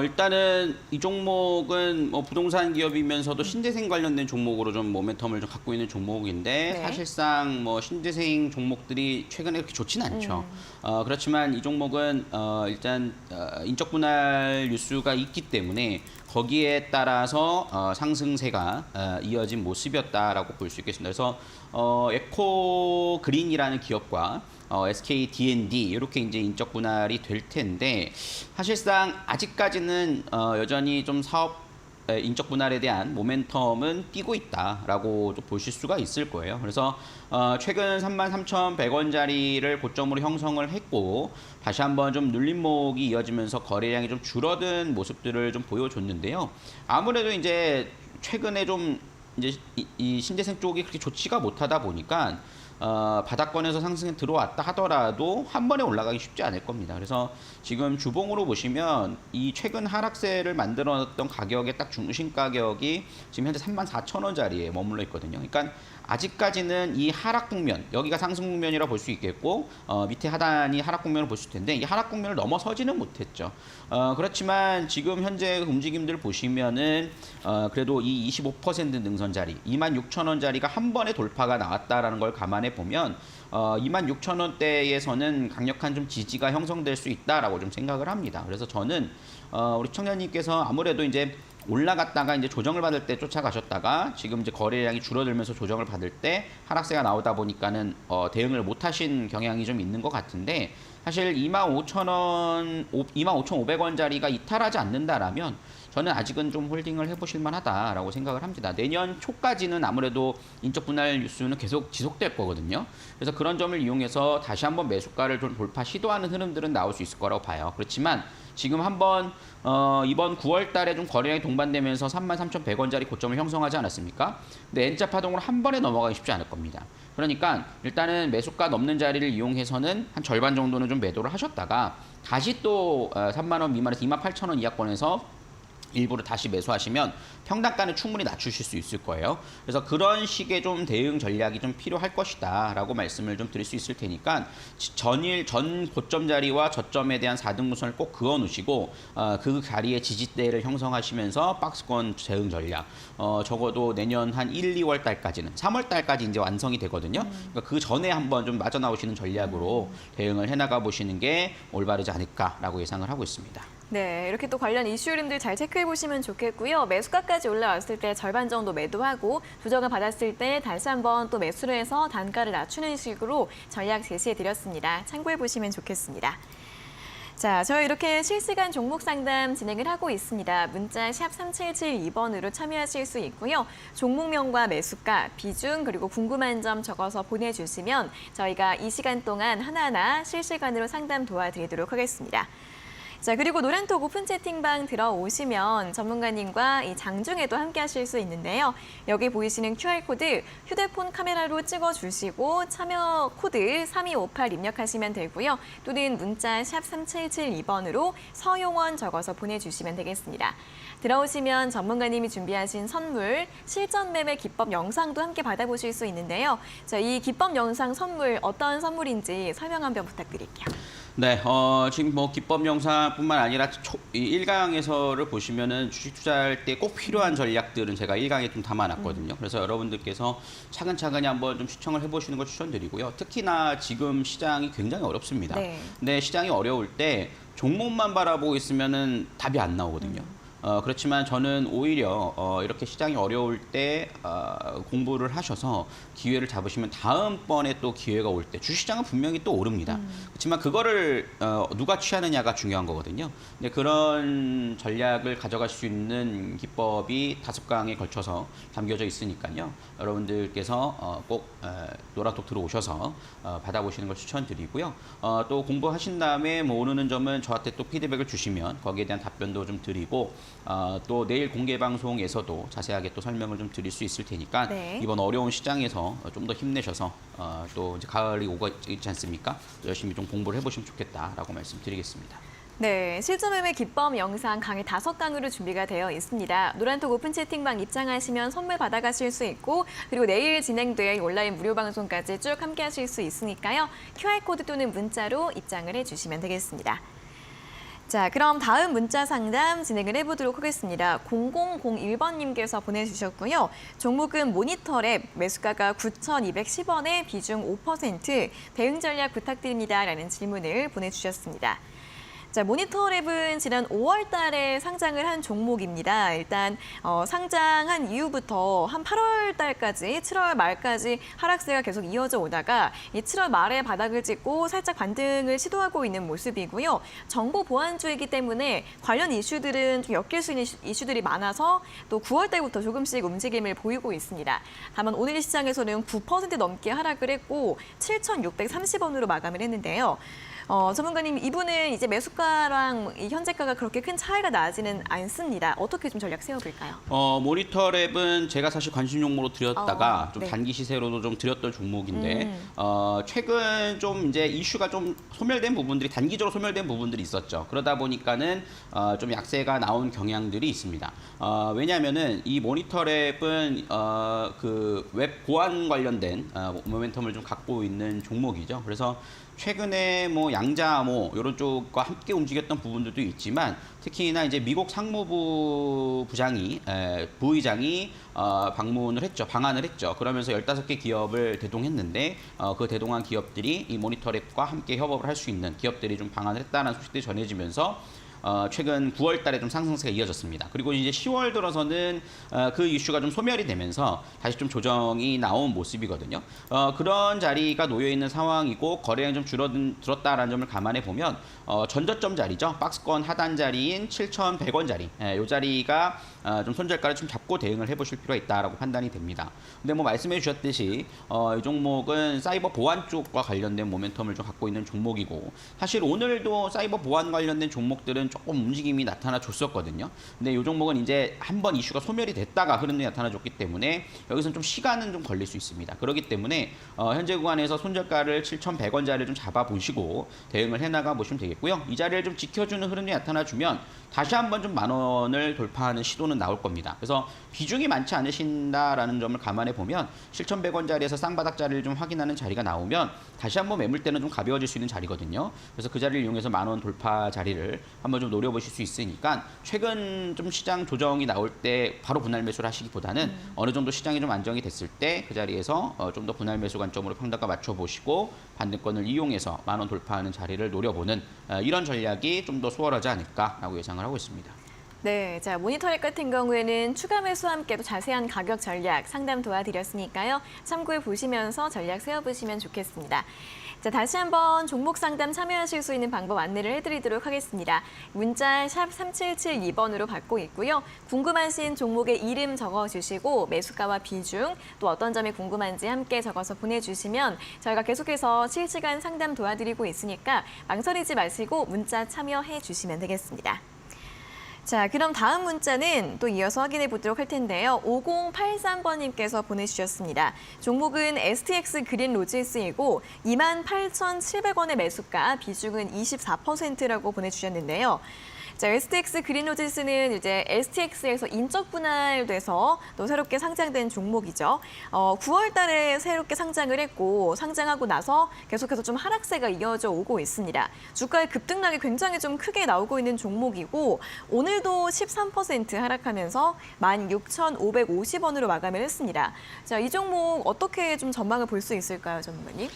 일단은 이 종목은 뭐 부동산 기업이면서도 신재생 관련된 종목으로 좀 모멘텀을 좀 갖고 있는 종목인데 네. 사실상 뭐 신재생 종목들이 최근에 그렇게 좋지는 않죠. 그렇지만 이 종목은 일단 인적 분할 뉴스가 있기 때문에 거기에 따라서 상승세가 이어진 모습이었다라고 볼 수 있겠습니다. 그래서 에코 그린이라는 기업과 SKD&D 이렇게 이제 인적 분할이 될 텐데 사실상 아직까지는 여전히 좀 사업 인적 분할에 대한 모멘텀은 띄고 있다라고 보실 수가 있을 거예요. 그래서 최근 33,100원짜리를 고점으로 형성을 했고 다시 한번 좀 눌림목이 이어지면서 거래량이 좀 줄어든 모습들을 좀 보여줬는데요. 아무래도 이제 최근에 좀 이제 이 신재생 쪽이 그렇게 좋지가 못하다 보니까 바닥권에서 상승에 들어왔다 하더라도 한 번에 올라가기 쉽지 않을 겁니다. 그래서 지금 주봉으로 보시면 이 최근 하락세를 만들어놨던 가격의 딱 중심 가격이 지금 현재 34,000원 자리에 머물러 있거든요. 그러니까 아직까지는 이 하락 국면, 여기가 상승 국면이라 볼 수 있겠고 밑에 하단이 하락 국면을 볼 수 있을 텐데 이 하락 국면을 넘어서지는 못했죠. 그렇지만 지금 현재 움직임들 보시면은 그래도 이 25% 능선 자리, 26,000원 자리가 한 번에 돌파가 나왔다라는 걸 감안해 보면 26,000원대에서는 강력한 좀 지지가 형성될 수 있다라고 좀 생각을 합니다. 그래서 저는 우리 청년님께서 아무래도 이제 올라갔다가 이제 조정을 받을 때 쫓아가셨다가 지금 이제 거래량이 줄어들면서 조정을 받을 때 하락세가 나오다 보니까는 대응을 못 하신 경향이 좀 있는 것 같은데 사실 25,000원, 25,500원짜리가 이탈하지 않는다라면 저는 아직은 좀 홀딩을 해보실 만하다라고 생각을 합니다. 내년 초까지는 아무래도 인적 분할 뉴스는 계속 지속될 거거든요. 그래서 그런 점을 이용해서 다시 한번 매수가를 좀 돌파 시도하는 흐름들은 나올 수 있을 거라고 봐요. 그렇지만 지금 한번 이번 9월 달에 좀 거래량이 동반되면서 33,100원짜리 고점을 형성하지 않았습니까? 근데 N자 파동으로 한 번에 넘어가기 쉽지 않을 겁니다. 그러니까 일단은 매수가 넘는 자리를 이용해서는 한 절반 정도는 좀 매도를 하셨다가 다시 또 3만 원 미만에서 28,000원 이하권에서 일부러 다시 매수하시면 평단가는 충분히 낮추실 수 있을 거예요. 그래서 그런 식의 좀 대응 전략이 좀 필요할 것이다 라고 말씀을 좀 드릴 수 있을 테니까 전 고점 자리와 저점에 대한 4등 무선을 꼭 그어 놓으시고 그 자리에 지지대를 형성하시면서 박스권 대응 전략 적어도 내년 한 1, 2월 달까지는 3월 달까지 이제 완성이 되거든요. 그러니까 그 전에 한번 좀 맞아 나오시는 전략으로 대응을 해나가 보시는 게 올바르지 않을까라고 예상을 하고 있습니다. 네, 이렇게 또 관련 이슈 이름들 잘 체크해 보시면 좋겠고요. 매수가까지 올라왔을 때 절반 정도 매도하고 조정을 받았을 때 다시 한번 또 매수를 해서 단가를 낮추는 식으로 전략 제시해 드렸습니다. 참고해 보시면 좋겠습니다. 자, 저희 이렇게 실시간 종목 상담 진행을 하고 있습니다. 문자 샵 3772번으로 참여하실 수 있고요. 종목명과 매수가, 비중, 그리고 궁금한 점 적어서 보내주시면 저희가 이 시간 동안 하나하나 실시간으로 상담 도와드리도록 하겠습니다. 자, 그리고 노란톡 오픈 채팅방 들어오시면 전문가님과 이 장중에도 함께 하실 수 있는데요. 여기 보이시는 QR코드 휴대폰 카메라로 찍어주시고 참여 코드 3258 입력하시면 되고요. 또는 문자 샵 3772번으로 서용원 적어서 보내주시면 되겠습니다. 들어오시면 전문가님이 준비하신 선물, 실전 매매 기법 영상도 함께 받아보실 수 있는데요. 자, 이 기법 영상 선물 어떤 선물인지 설명 한번 부탁드릴게요. 네, 지금 뭐 기법 영상뿐만 아니라 1강에서를 보시면은 주식 투자할 때 꼭 필요한 전략들은 제가 1강에 좀 담아놨거든요. 그래서 여러분들께서 차근차근히 한번 좀 시청을 해보시는 걸 추천드리고요. 특히나 지금 시장이 굉장히 어렵습니다. 네. 근데 시장이 어려울 때 종목만 바라보고 있으면은 답이 안 나오거든요. 그렇지만 저는 오히려 이렇게 시장이 어려울 때 공부를 하셔서 기회를 잡으시면 다음번에 또 기회가 올 때 주시장은 분명히 또 오릅니다. 그렇지만 그거를 누가 취하느냐가 중요한 거거든요. 근데 그런 전략을 가져갈 수 있는 기법이 5강에 걸쳐서 담겨져 있으니까요. 여러분들께서 꼭 노란톡 들어오셔서 받아보시는 걸 추천드리고요. 또 공부하신 다음에 뭐 오르는 점은 저한테 또 피드백을 주시면 거기에 대한 답변도 좀 드리고 또 내일 공개 방송에서도 자세하게 또 설명을 좀 드릴 수 있을 테니까 네. 이번 어려운 시장에서 좀 더 힘내셔서 또 이제 가을이 오고 있지 않습니까? 열심히 좀 공부를 해보시면 좋겠다라고 말씀드리겠습니다. 네, 실전 매매 기법 영상 강의 5강으로 준비가 되어 있습니다. 노란톡 오픈 채팅방 입장하시면 선물 받아가실 수 있고 그리고 내일 진행될 온라인 무료 방송까지 쭉 함께 하실 수 있으니까요. QR코드 또는 문자로 입장을 해주시면 되겠습니다. 자, 그럼 다음 문자 상담 진행을 해보도록 하겠습니다. 0001번님께서 보내주셨고요. 종목은 모니터랩, 매수가가 9,210원에 비중 5%, 대응 전략 부탁드립니다라는 질문을 보내주셨습니다. 자, 모니터랩은 지난 5월 달에 상장을 한 종목입니다. 일단 상장한 이후부터 한 8월 달까지, 7월 말까지 하락세가 계속 이어져 오다가 이 7월 말에 바닥을 찍고 살짝 반등을 시도하고 있는 모습이고요. 정보 보안주이기 때문에 관련 이슈들은 좀 엮일 수 있는 이슈들이 많아서 또 9월 달부터 조금씩 움직임을 보이고 있습니다. 다만 오늘 시장에서는 9% 넘게 하락을 했고 7,630원으로 마감을 했는데요. 전문가님, 이분은 이제 매수가 매수가랑 이 현재가가 그렇게 큰 차이가 나지는 않습니다. 어떻게 좀 전략 세워볼까요? 모니터랩은 제가 사실 관심 종목으로 드렸다가 좀 네. 단기 시세로도 좀 드렸던 종목인데 최근 좀 이제 이슈가 좀 소멸된 부분들이 단기적으로 소멸된 부분들이 있었죠. 그러다 보니까는 좀 약세가 나온 경향들이 있습니다. 왜냐하면은 이 모니터랩은 그 웹 보안 관련된 모멘텀을 좀 갖고 있는 종목이죠. 그래서 최근에 뭐 양자암호 이런 쪽과 함께 움직였던 부분들도 있지만 특히나 이제 미국 상무부 부의장이 방문을 했죠. 방한을 했죠. 그러면서 15개 기업을 대동했는데 그 대동한 기업들이 이 모니터랩과 함께 협업을 할 수 있는 기업들이 좀 방한을 했다는 소식들이 전해지면서 최근 9월 달에 좀 상승세가 이어졌습니다. 그리고 이제 10월 들어서는 그 이슈가 좀 소멸이 되면서 다시 좀 조정이 나온 모습이거든요. 그런 자리가 놓여 있는 상황이고 거래량이 좀 줄었다라는 점을 감안해 보면 전저점 자리죠. 박스권 하단 자리인 7,100원 자리. 이 자리가 좀 손절가를 좀 잡고 대응을 해보실 필요가 있다라고 판단이 됩니다. 근데 뭐 말씀해 주셨듯이 이 종목은 사이버 보안 쪽과 관련된 모멘텀을 좀 갖고 있는 종목이고 사실 오늘도 사이버 보안 관련된 종목들은 조금 움직임이 나타나 줬었거든요. 근데 이 종목은 이제 한번 이슈가 소멸이 됐다가 흐름이 나타나 줬기 때문에 여기서는 좀 시간은 좀 걸릴 수 있습니다. 그렇기 때문에 현재 구간에서 손절가를 7,100원 자리를 좀 잡아보시고 대응을 해나가 보시면 되겠고요. 이 자리를 좀 지켜주는 흐름이 나타나 주면 다시 한번 좀 10,000원을 돌파하는 시도는 나올 겁니다. 그래서 비중이 많지 않으신다라는 점을 감안해 보면 7,100원 자리에서 쌍바닥 자리를 좀 확인하는 자리가 나오면 다시 한번 매물대는 좀 가벼워질 수 있는 자리거든요. 그래서 그 자리를 이용해서 10,000원 돌파 자리를 한번 좀 노려보실 수 있으니까 최근 좀 시장 조정이 나올 때 바로 분할 매수를 하시기보다는 어느 정도 시장이 좀 안정이 됐을 때 그 자리에서 좀 더 분할 매수 관점으로 평단가 맞춰보시고 반대권을 이용해서 10,000원 돌파하는 자리를 노려보는 이런 전략이 좀 더 수월하지 않을까라고 예상을 하고 있습니다. 네, 자 모니터랩 같은 경우에는 추가 매수와 함께 또 자세한 가격 전략 상담 도와드렸으니까요. 참고해 보시면서 전략 세워보시면 좋겠습니다. 자, 다시 한번 종목 상담 참여하실 수 있는 방법 안내를 해드리도록 하겠습니다. 문자 샵 3772번으로 받고 있고요. 궁금하신 종목의 이름 적어주시고 매수가와 비중, 또 어떤 점이 궁금한지 함께 적어서 보내주시면 저희가 계속해서 실시간 상담 도와드리고 있으니까 망설이지 마시고 문자 참여해 주시면 되겠습니다. 자, 그럼 다음 문자는 또 이어서 확인해 보도록 할 텐데요. 5083번님께서 보내주셨습니다. 종목은 STX 그린 로지스이고 28,700원의 매수가, 비중은 24%라고 보내주셨는데요. 자, STX 그린로지스는 이제 STX에서 인적 분할돼서 또 새롭게 상장된 종목이죠. 9월 달에 새롭게 상장을 했고 상장하고 나서 계속해서 좀 하락세가 이어져 오고 있습니다. 주가의 급등락이 굉장히 좀 크게 나오고 있는 종목이고 오늘도 13% 하락하면서 16,550원으로 마감을 했습니다. 자, 이 종목 어떻게 좀 전망을 볼 수 있을까요, 전문가님?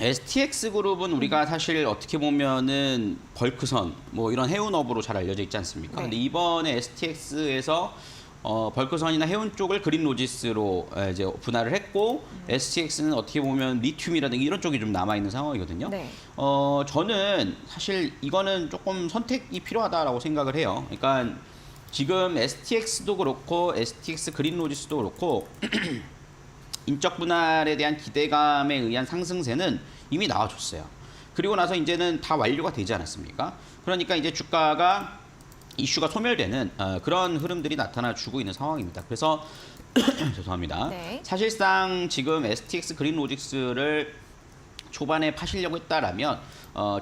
STX 그룹은 우리가 사실 어떻게 보면은 벌크선 뭐 이런 해운업으로 잘 알려져 있지 않습니까? 네. 근데 이번에 STX에서 벌크선이나 해운 쪽을 그린 로지스로 이제 분할을 했고 STX는 어떻게 보면 리튬이라든가 이런 쪽이 좀 남아 있는 상황이거든요. 네. 저는 사실 이거는 조금 선택이 필요하다라고 생각을 해요. 그러니까 지금 STX도 그렇고 STX 그린 로지스도 그렇고 인적 분할에 대한 기대감에 의한 상승세는 이미 나와줬어요. 그리고 나서 이제는 다 완료가 되지 않았습니까? 그러니까 이제 주가가 이슈가 소멸되는 그런 흐름들이 나타나주고 있는 상황입니다. 그래서 죄송합니다. 네. 사실상 지금 STX 그린 로직스를 초반에 파시려고 했다라면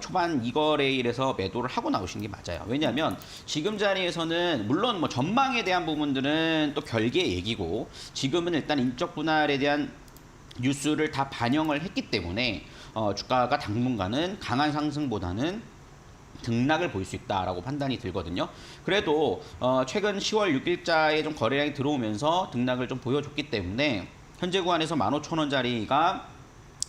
초반 이거래일에서 매도를 하고 나오시는 게 맞아요. 왜냐하면 지금 자리에서는 물론 뭐 전망에 대한 부분들은 또 별개의 얘기고 지금은 일단 인적 분할에 대한 뉴스를 다 반영을 했기 때문에 주가가 당분간은 강한 상승보다는 등락을 보일 수 있다라고 판단이 들거든요. 그래도 최근 10월 6일자에 좀 거래량이 들어오면서 등락을 좀 보여줬기 때문에 현재 구간에서 15,000원짜리가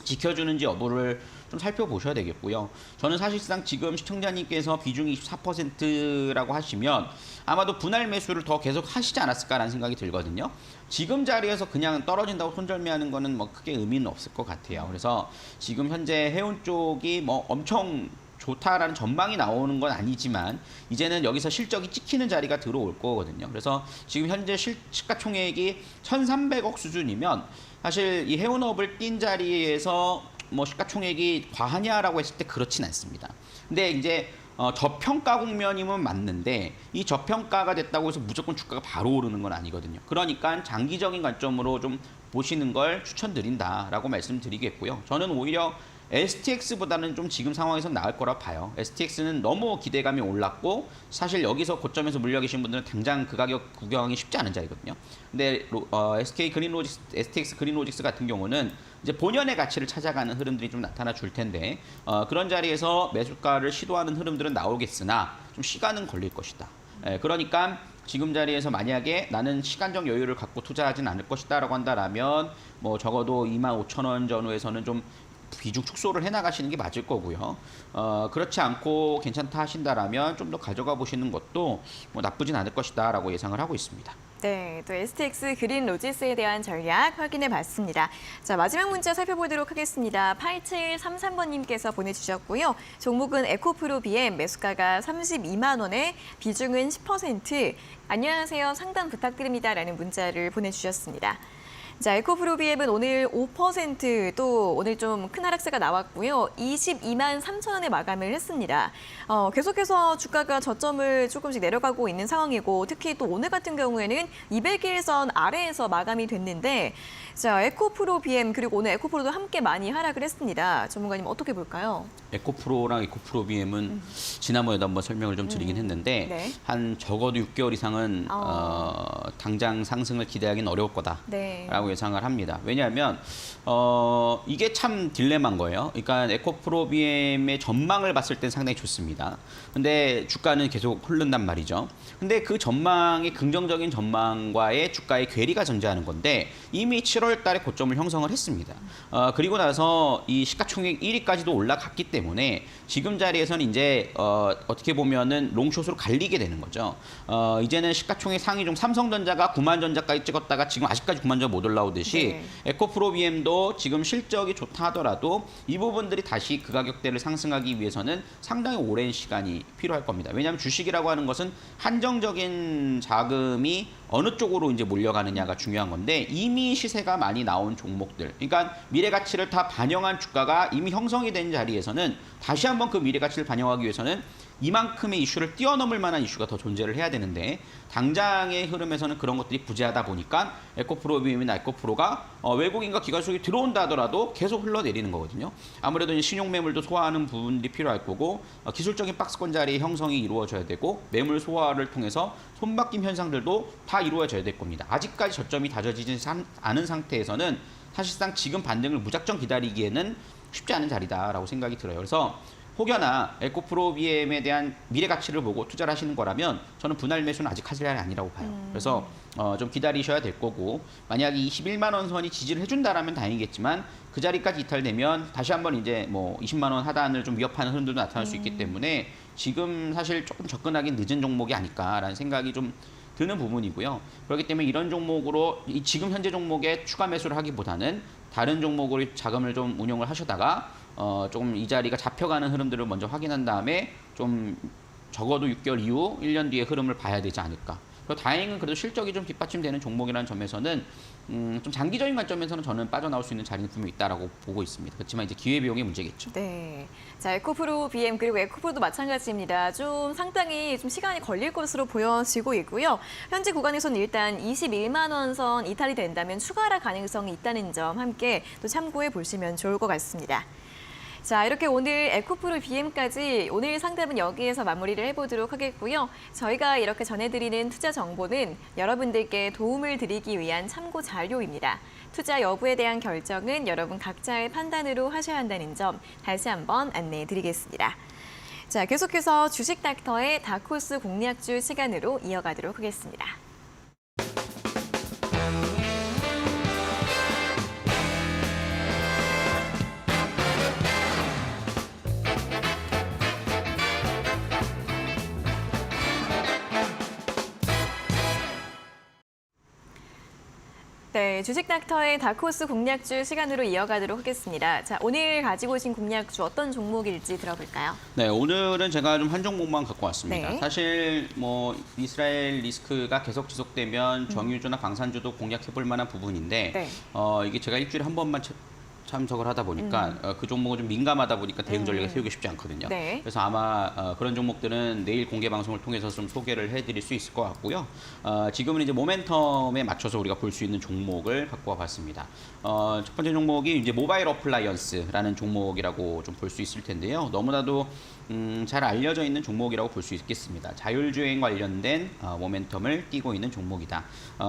지켜주는지 여부를 좀 살펴보셔야 되겠고요. 저는 사실상 지금 시청자님께서 비중이 24%라고 하시면 아마도 분할 매수를 더 계속 하시지 않았을까라는 생각이 들거든요. 지금 자리에서 그냥 떨어진다고 손절매하는 거는 뭐 크게 의미는 없을 것 같아요. 그래서 지금 현재 해운 쪽이 뭐 엄청 좋다라는 전망이 나오는 건 아니지만 이제는 여기서 실적이 찍히는 자리가 들어올 거거든요. 그래서 지금 현재 시가총액이 1,300억 수준이면 사실 이 해운업을 띈 자리에서 뭐 시가총액이 과하냐라고 했을 때 그렇진 않습니다. 근데 이제 저평가 국면이면 맞는데 이 저평가가 됐다고 해서 무조건 주가가 바로 오르는 건 아니거든요. 그러니까 장기적인 관점으로 좀 보시는 걸 추천드린다라고 말씀드리겠고요. 저는 오히려 STX보다는 좀 지금 상황에서 나을 거라 봐요. STX는 너무 기대감이 올랐고 사실 여기서 고점에서 물려 계신 분들은 당장 그 가격 구경하기 쉽지 않은 자리거든요. 근데 STX 그린로직스 같은 경우는 이제 본연의 가치를 찾아가는 흐름들이 좀 나타나 줄 텐데 그런 자리에서 매수가를 시도하는 흐름들은 나오겠으나 좀 시간은 걸릴 것이다. 그러니까 지금 자리에서 만약에 나는 시간적 여유를 갖고 투자하진 않을 것이다라고 한다라면 뭐 적어도 25,000원 전후에서는 좀 비중 축소를 해나가시는 게 맞을 거고요. 그렇지 않고 괜찮다 하신다라면 좀 더 가져가 보시는 것도 뭐 나쁘진 않을 것이다라고 예상을 하고 있습니다. 네, 또 STX 그린 로지스에 대한 전략 확인해 봤습니다. 자, 마지막 문자 살펴보도록 하겠습니다. 8733번님께서 보내주셨고요. 종목은 에코프로 BM, 매수가가 32만 원에 비중은 10%. 안녕하세요, 상담 부탁드립니다라는 문자를 보내주셨습니다. 자, 에코프로 BM은 오늘 5% 또 오늘 좀 큰 하락세가 나왔고요. 22만 3천 원에 마감을 했습니다. 계속해서 주가가 저점을 조금씩 내려가고 있는 상황이고 특히 또 오늘 같은 경우에는 200일선 아래에서 마감이 됐는데 자, 에코프로 BM 그리고 오늘 에코프로도 함께 많이 하락을 했습니다. 전문가님 어떻게 볼까요? 에코프로랑 에코프로 BM은 지난번에도 한번 설명을 좀 드리긴 했는데 네. 한 적어도 6개월 이상은 당장 상승을 기대하기는 어려울 거다라고 네. 예상을 합니다. 왜냐하면 이게 참 딜레마인 거예요. 그러니까 에코프로 BM의 전망을 봤을 땐 상당히 좋습니다. 근데 주가는 계속 흐른단 말이죠. 근데 그 전망이 긍정적인 전망과의 주가의 괴리가 존재하는 건데 이미 7월 달에 고점을 형성을 했습니다. 그리고 나서 이 시가총액 1위까지도 올라갔기 때문에 지금 자리에서는 이제 어떻게 보면은 롱숏으로 갈리게 되는 거죠. 이제는 시가총액 상위 중 삼성전자가 9만 전자까지 찍었다가 지금 아직까지 9만 전자 못 올라오듯이 네. 에코프로 BM도 지금 실적이 좋다 하더라도 이 부분들이 다시 그 가격대를 상승하기 위해서는 상당히 오랜 시간이 필요할 겁니다. 왜냐하면 주식이라고 하는 것은 한정적인 자금이 어느 쪽으로 이제 몰려가느냐가 중요한 건데 이미 시세가 많이 나온 종목들, 그러니까 미래 가치를 다 반영한 주가가 이미 형성이 된 자리에서는 다시 한번 그 미래 가치를 반영하기 위해서는 이만큼의 이슈를 뛰어넘을 만한 이슈가 더 존재를 해야 되는데 당장의 흐름에서는 그런 것들이 부재하다 보니까 에코프로 BM이나 에코프로가 외국인과 기관 수익이 들어온다 하더라도 계속 흘러내리는 거거든요. 아무래도 이제 신용 매물도 소화하는 부분들이 필요할 거고 기술적인 박스권 자리 형성이 이루어져야 되고 매물 소화를 통해서 손바뀜 현상들도 다 이루어져야 될 겁니다. 아직까지 저점이 다져지지 않은 상태에서는 사실상 지금 반등을 무작정 기다리기에는 쉽지 않은 자리다라고 생각이 들어요. 그래서 혹여나 에코프로 BM에 대한 미래 가치를 보고 투자를 하시는 거라면 저는 분할 매수는 아직 하실 날이 아니라고 봐요. 그래서 좀 기다리셔야 될 거고 만약에 21만 원 선이 지지를 해준다라면 다행이겠지만 그 자리까지 이탈되면 다시 한번 이제 뭐 20만 원 하단을 좀 위협하는 흐름들도 나타날 수 있기 때문에 지금 사실 조금 접근하기 늦은 종목이 아닐까라는 생각이 좀 드는 부분이고요. 그렇기 때문에 이런 종목으로 지금 현재 종목에 추가 매수를 하기보다는 다른 종목으로 자금을 좀 운용을 하시다가 조금 이 자리가 잡혀가는 흐름들을 먼저 확인한 다음에 좀 적어도 6개월 이후 1년 뒤의 흐름을 봐야 되지 않을까. 다행은 그래도 실적이 좀 뒷받침되는 종목이라는 점에서는 좀 장기적인 관점에서는 저는 빠져나올 수 있는 자리는 분명히 있다라고 보고 있습니다. 그렇지만 이제 기회비용의 문제겠죠. 네. 자, 에코프로 BM 그리고 에코프로도 마찬가지입니다. 좀 상당히 좀 시간이 걸릴 것으로 보여지고 있고요. 현재 구간에서는 일단 21만 원 선 이탈이 된다면 추가 하락 가능성이 있다는 점 함께 또 참고해 보시면 좋을 것 같습니다. 자, 이렇게 오늘 에코프로 BM까지 오늘 상담은 여기에서 마무리를 해보도록 하겠고요. 저희가 이렇게 전해드리는 투자 정보는 여러분들께 도움을 드리기 위한 참고 자료입니다. 투자 여부에 대한 결정은 여러분 각자의 판단으로 하셔야 한다는 점 다시 한번 안내해 드리겠습니다. 자, 계속해서 주식닥터의 다코스 공략주 시간으로 이어가도록 하겠습니다. 네, 주식닥터의 다코스 공략주 시간으로 이어가도록 하겠습니다. 자, 오늘 가지고 오신 공략주 어떤 종목일지 들어볼까요? 네, 오늘은 제가 좀 한 종목만 갖고 왔습니다. 네. 사실 뭐 이스라엘 리스크가 계속 지속되면 정유주나 방산주도 공략해볼 만한 부분인데 네. 이게 제가 일주일에 한 번만 참석을 하다 보니까 그 종목은 좀 민감하다 보니까 대응 전략을 세우기 쉽지 않거든요. 네. 그래서 아마 그런 종목들은 내일 공개 방송을 통해서 좀 소개를 해드릴 수 있을 것 같고요. 지금은 이제 모멘텀에 맞춰서 우리가 볼 수 있는 종목을 갖고 와봤습니다. 첫 번째 종목이 이제 모바일 어플라이언스라는 종목이라고 좀 볼 수 있을 텐데요. 너무나도 잘 알려져 있는 종목이라고 볼 수 있겠습니다. 자율주행 관련된 모멘텀을 띠고 있는 종목이다.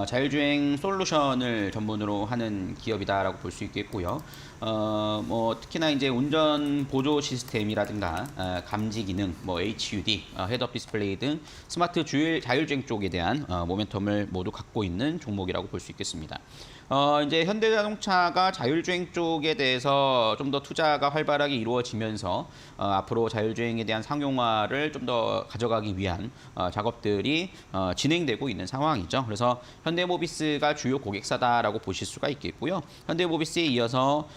자율주행 솔루션을 전문으로 하는 기업이다라고 볼 수 있겠고요. 뭐 특히나 이제 운전 보조 시스템이라든가 감지 기능, 뭐 HUD, 헤드업 디스플레이 등 스마트 자율주행 쪽에 대한 모멘텀을 모두 갖고 있는 종목이라고 볼 수 있겠습니다. 이제 현대자동차가 자율주행 쪽에 대해서 좀 더 투자가 활발하게 이루어지면서 앞으로 자율주행에 대한 상용화를 좀 더 가져가기 위한 작업들이 진행되고 있는 상황이죠. 그래서 현대모비스가 주요 고객사다라고 보실 수가 있겠고요. 현대모비스에 이어서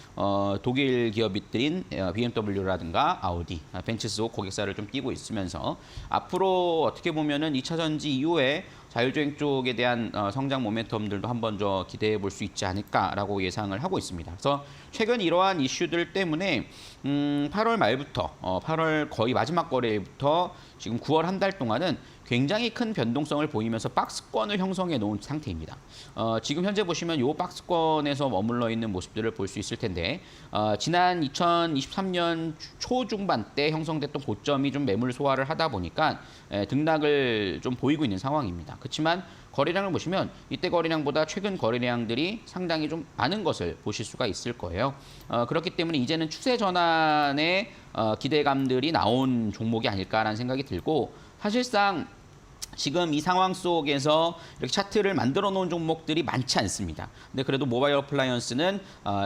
독일 기업들인 BMW라든가 아우디, 벤츠스도 고객사를 좀 띄고 있으면서 앞으로 어떻게 보면은 2차 전지 이후에 자율주행 쪽에 대한 성장 모멘텀들도 한번 더 기대해 볼 수 있지 않을까라고 예상을 하고 있습니다. 그래서 최근 이러한 이슈들 때문에 8월 말부터 8월 거의 마지막 거래일부터 지금 9월 한 달 동안은 굉장히 큰 변동성을 보이면서 박스권을 형성해 놓은 상태입니다. 지금 현재 보시면 이 박스권에서 머물러 있는 모습들을 볼 수 있을 텐데 지난 2023년 초중반 때 형성됐던 고점이 좀 매물 소화를 하다 보니까 등락을 좀 보이고 있는 상황입니다. 그렇지만 거래량을 보시면 이때 거래량보다 최근 거래량들이 상당히 좀 많은 것을 보실 수가 있을 거예요. 그렇기 때문에 이제는 추세 전환의 기대감들이 나온 종목이 아닐까라는 생각이 들고 사실상 지금 이 상황 속에서 이렇게 차트를 만들어 놓은 종목들이 많지 않습니다. 근데 그래도 모바일 어플라이언스는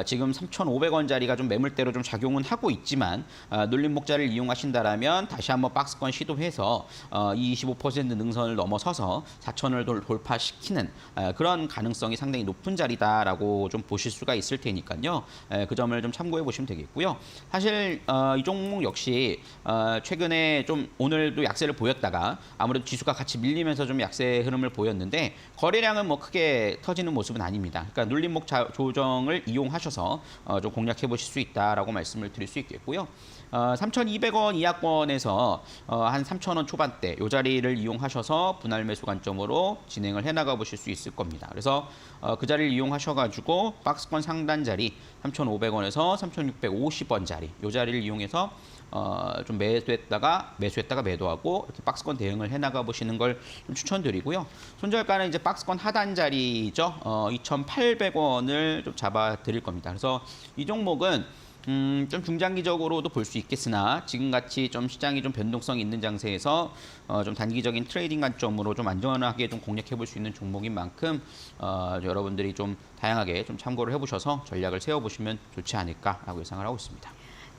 지금 3,500원짜리가 좀 매물대로 좀 작용은 하고 있지만 눌림 목자를 이용하신다라면 다시 한번 박스권 시도해서 이 25% 능선을 넘어서서 4,000을 돌파시키는 그런 가능성이 상당히 높은 자리다라고 좀 보실 수가 있을 테니까요. 그 점을 좀 참고해 보시면 되겠고요. 사실 이 종목 역시 최근에 좀 오늘도 약세를 보였다가 아무래도 지수가 같이 밀리면서 좀 약세 흐름을 보였는데 거래량은 뭐 크게 터지는 모습은 아닙니다. 그러니까 눌림목 조정을 이용하셔서 좀 공략해 보실 수 있다라고 말씀을 드릴 수 있겠고요. 3,200원 이하권에서 한 3,000원 초반대 이 자리를 이용하셔서 분할 매수 관점으로 진행을 해나가 보실 수 있을 겁니다. 그래서 그 자리를 이용하셔가지고 박스권 상단 자리 3,500원에서 3,650원 자리 이 자리를 이용해서 좀 매수했다가 매도하고 이렇게 박스권 대응을 해나가 보시는 걸 좀 추천드리고요. 손절가는 이제 박스권 하단 자리죠. 2,800원을 좀 잡아 드릴 겁니다. 그래서 이 종목은 좀 중장기적으로도 볼 수 있겠으나 지금같이 좀 시장이 좀 변동성이 있는 장세에서 좀 단기적인 트레이딩 관점으로 좀 안전하게 좀 공략해 볼 수 있는 종목인 만큼 여러분들이 좀 다양하게 좀 참고를 해보셔서 전략을 세워보시면 좋지 않을까라고 예상을 하고 있습니다.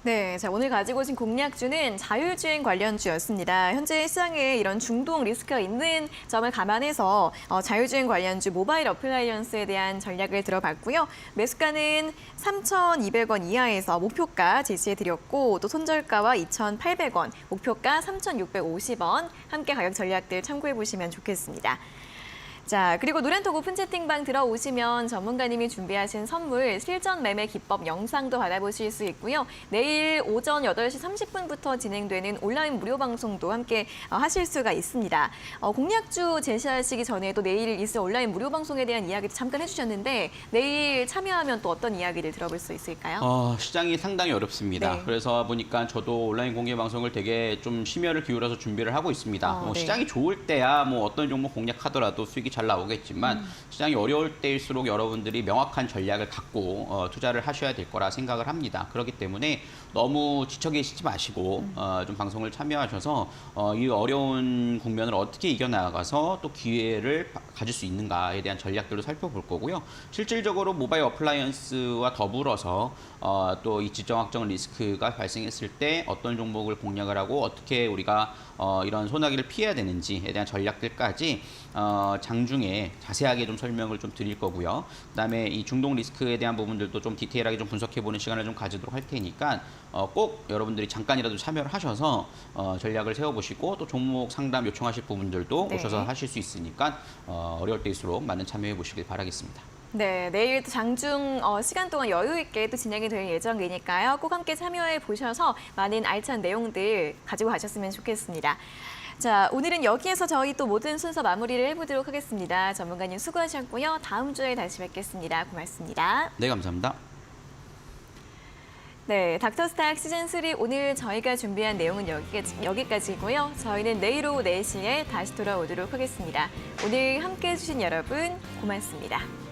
네, 자 오늘 가지고 오신 공략주는 자율주행 관련주였습니다. 현재 시장에 이런 중동 리스크가 있는 점을 감안해서 자율주행 관련주 모바일 어플라이언스에 대한 전략을 들어봤고요. 매수가는 3,200원 이하에서 목표가 제시해드렸고 또 손절가와 2,800원, 목표가 3,650원 함께 가격 전략들 참고해보시면 좋겠습니다. 자, 그리고 노렌톡 오픈 채팅방 들어오시면 전문가님이 준비하신 선물 실전 매매 기법 영상도 받아보실 수 있고요. 내일 오전 8시 30분부터 진행되는 온라인 무료 방송도 함께 하실 수가 있습니다. 공략주 제시하시기 전에도 내일 있을 온라인 무료 방송에 대한 이야기도 잠깐 해주셨는데 내일 참여하면 또 어떤 이야기를 들어볼 수 있을까요? 시장이 상당히 어렵습니다. 네. 그래서 보니까 저도 온라인 공개 방송을 되게 좀 심혈을 기울여서 준비를 하고 있습니다. 네. 시장이 좋을 때야 뭐 어떤 종목 공략하더라도 수익이 잘 나오겠지만 시장이 어려울 때일수록 여러분들이 명확한 전략을 갖고 투자를 하셔야 될 거라 생각을 합니다. 그렇기 때문에 너무 지쳐 계시지 마시고 좀 방송을 참여하셔서 이 어려운 국면을 어떻게 이겨나가서 또 기회를 가질 수 있는가에 대한 전략들을 살펴볼 거고요. 실질적으로 모바일 어플라이언스와 더불어서 또 이 지정학적 리스크가 발생했을 때 어떤 종목을 공략을 하고 어떻게 우리가 이런 소나기를 피해야 되는지에 대한 전략들까지 장중에 자세하게 좀 설명을 좀 드릴 거고요. 그다음에 이 중동 리스크에 대한 부분들도 좀 디테일하게 좀 분석해보는 시간을 좀 가지도록 할 테니까 꼭 여러분들이 잠깐이라도 참여를 하셔서 전략을 세워보시고 또 종목 상담 요청하실 부분들도 네. 오셔서 하실 수 있으니까 어려울 때일수록 많은 참여해 보시길 바라겠습니다. 네, 내일 또 장중 시간 동안 여유 있게 또 진행이 될 예정이니까요. 꼭 함께 참여해 보셔서 많은 알찬 내용들 가지고 가셨으면 좋겠습니다. 자, 오늘은 여기에서 저희 또 모든 순서 마무리를 해보도록 하겠습니다. 전문가님 수고하셨고요. 다음 주에 다시 뵙겠습니다. 고맙습니다. 네, 감사합니다. 네, 닥터스탁 시즌3 오늘 저희가 준비한 내용은 여기까지고요. 저희는 내일 오후 4시에 다시 돌아오도록 하겠습니다. 오늘 함께해 주신 여러분 고맙습니다.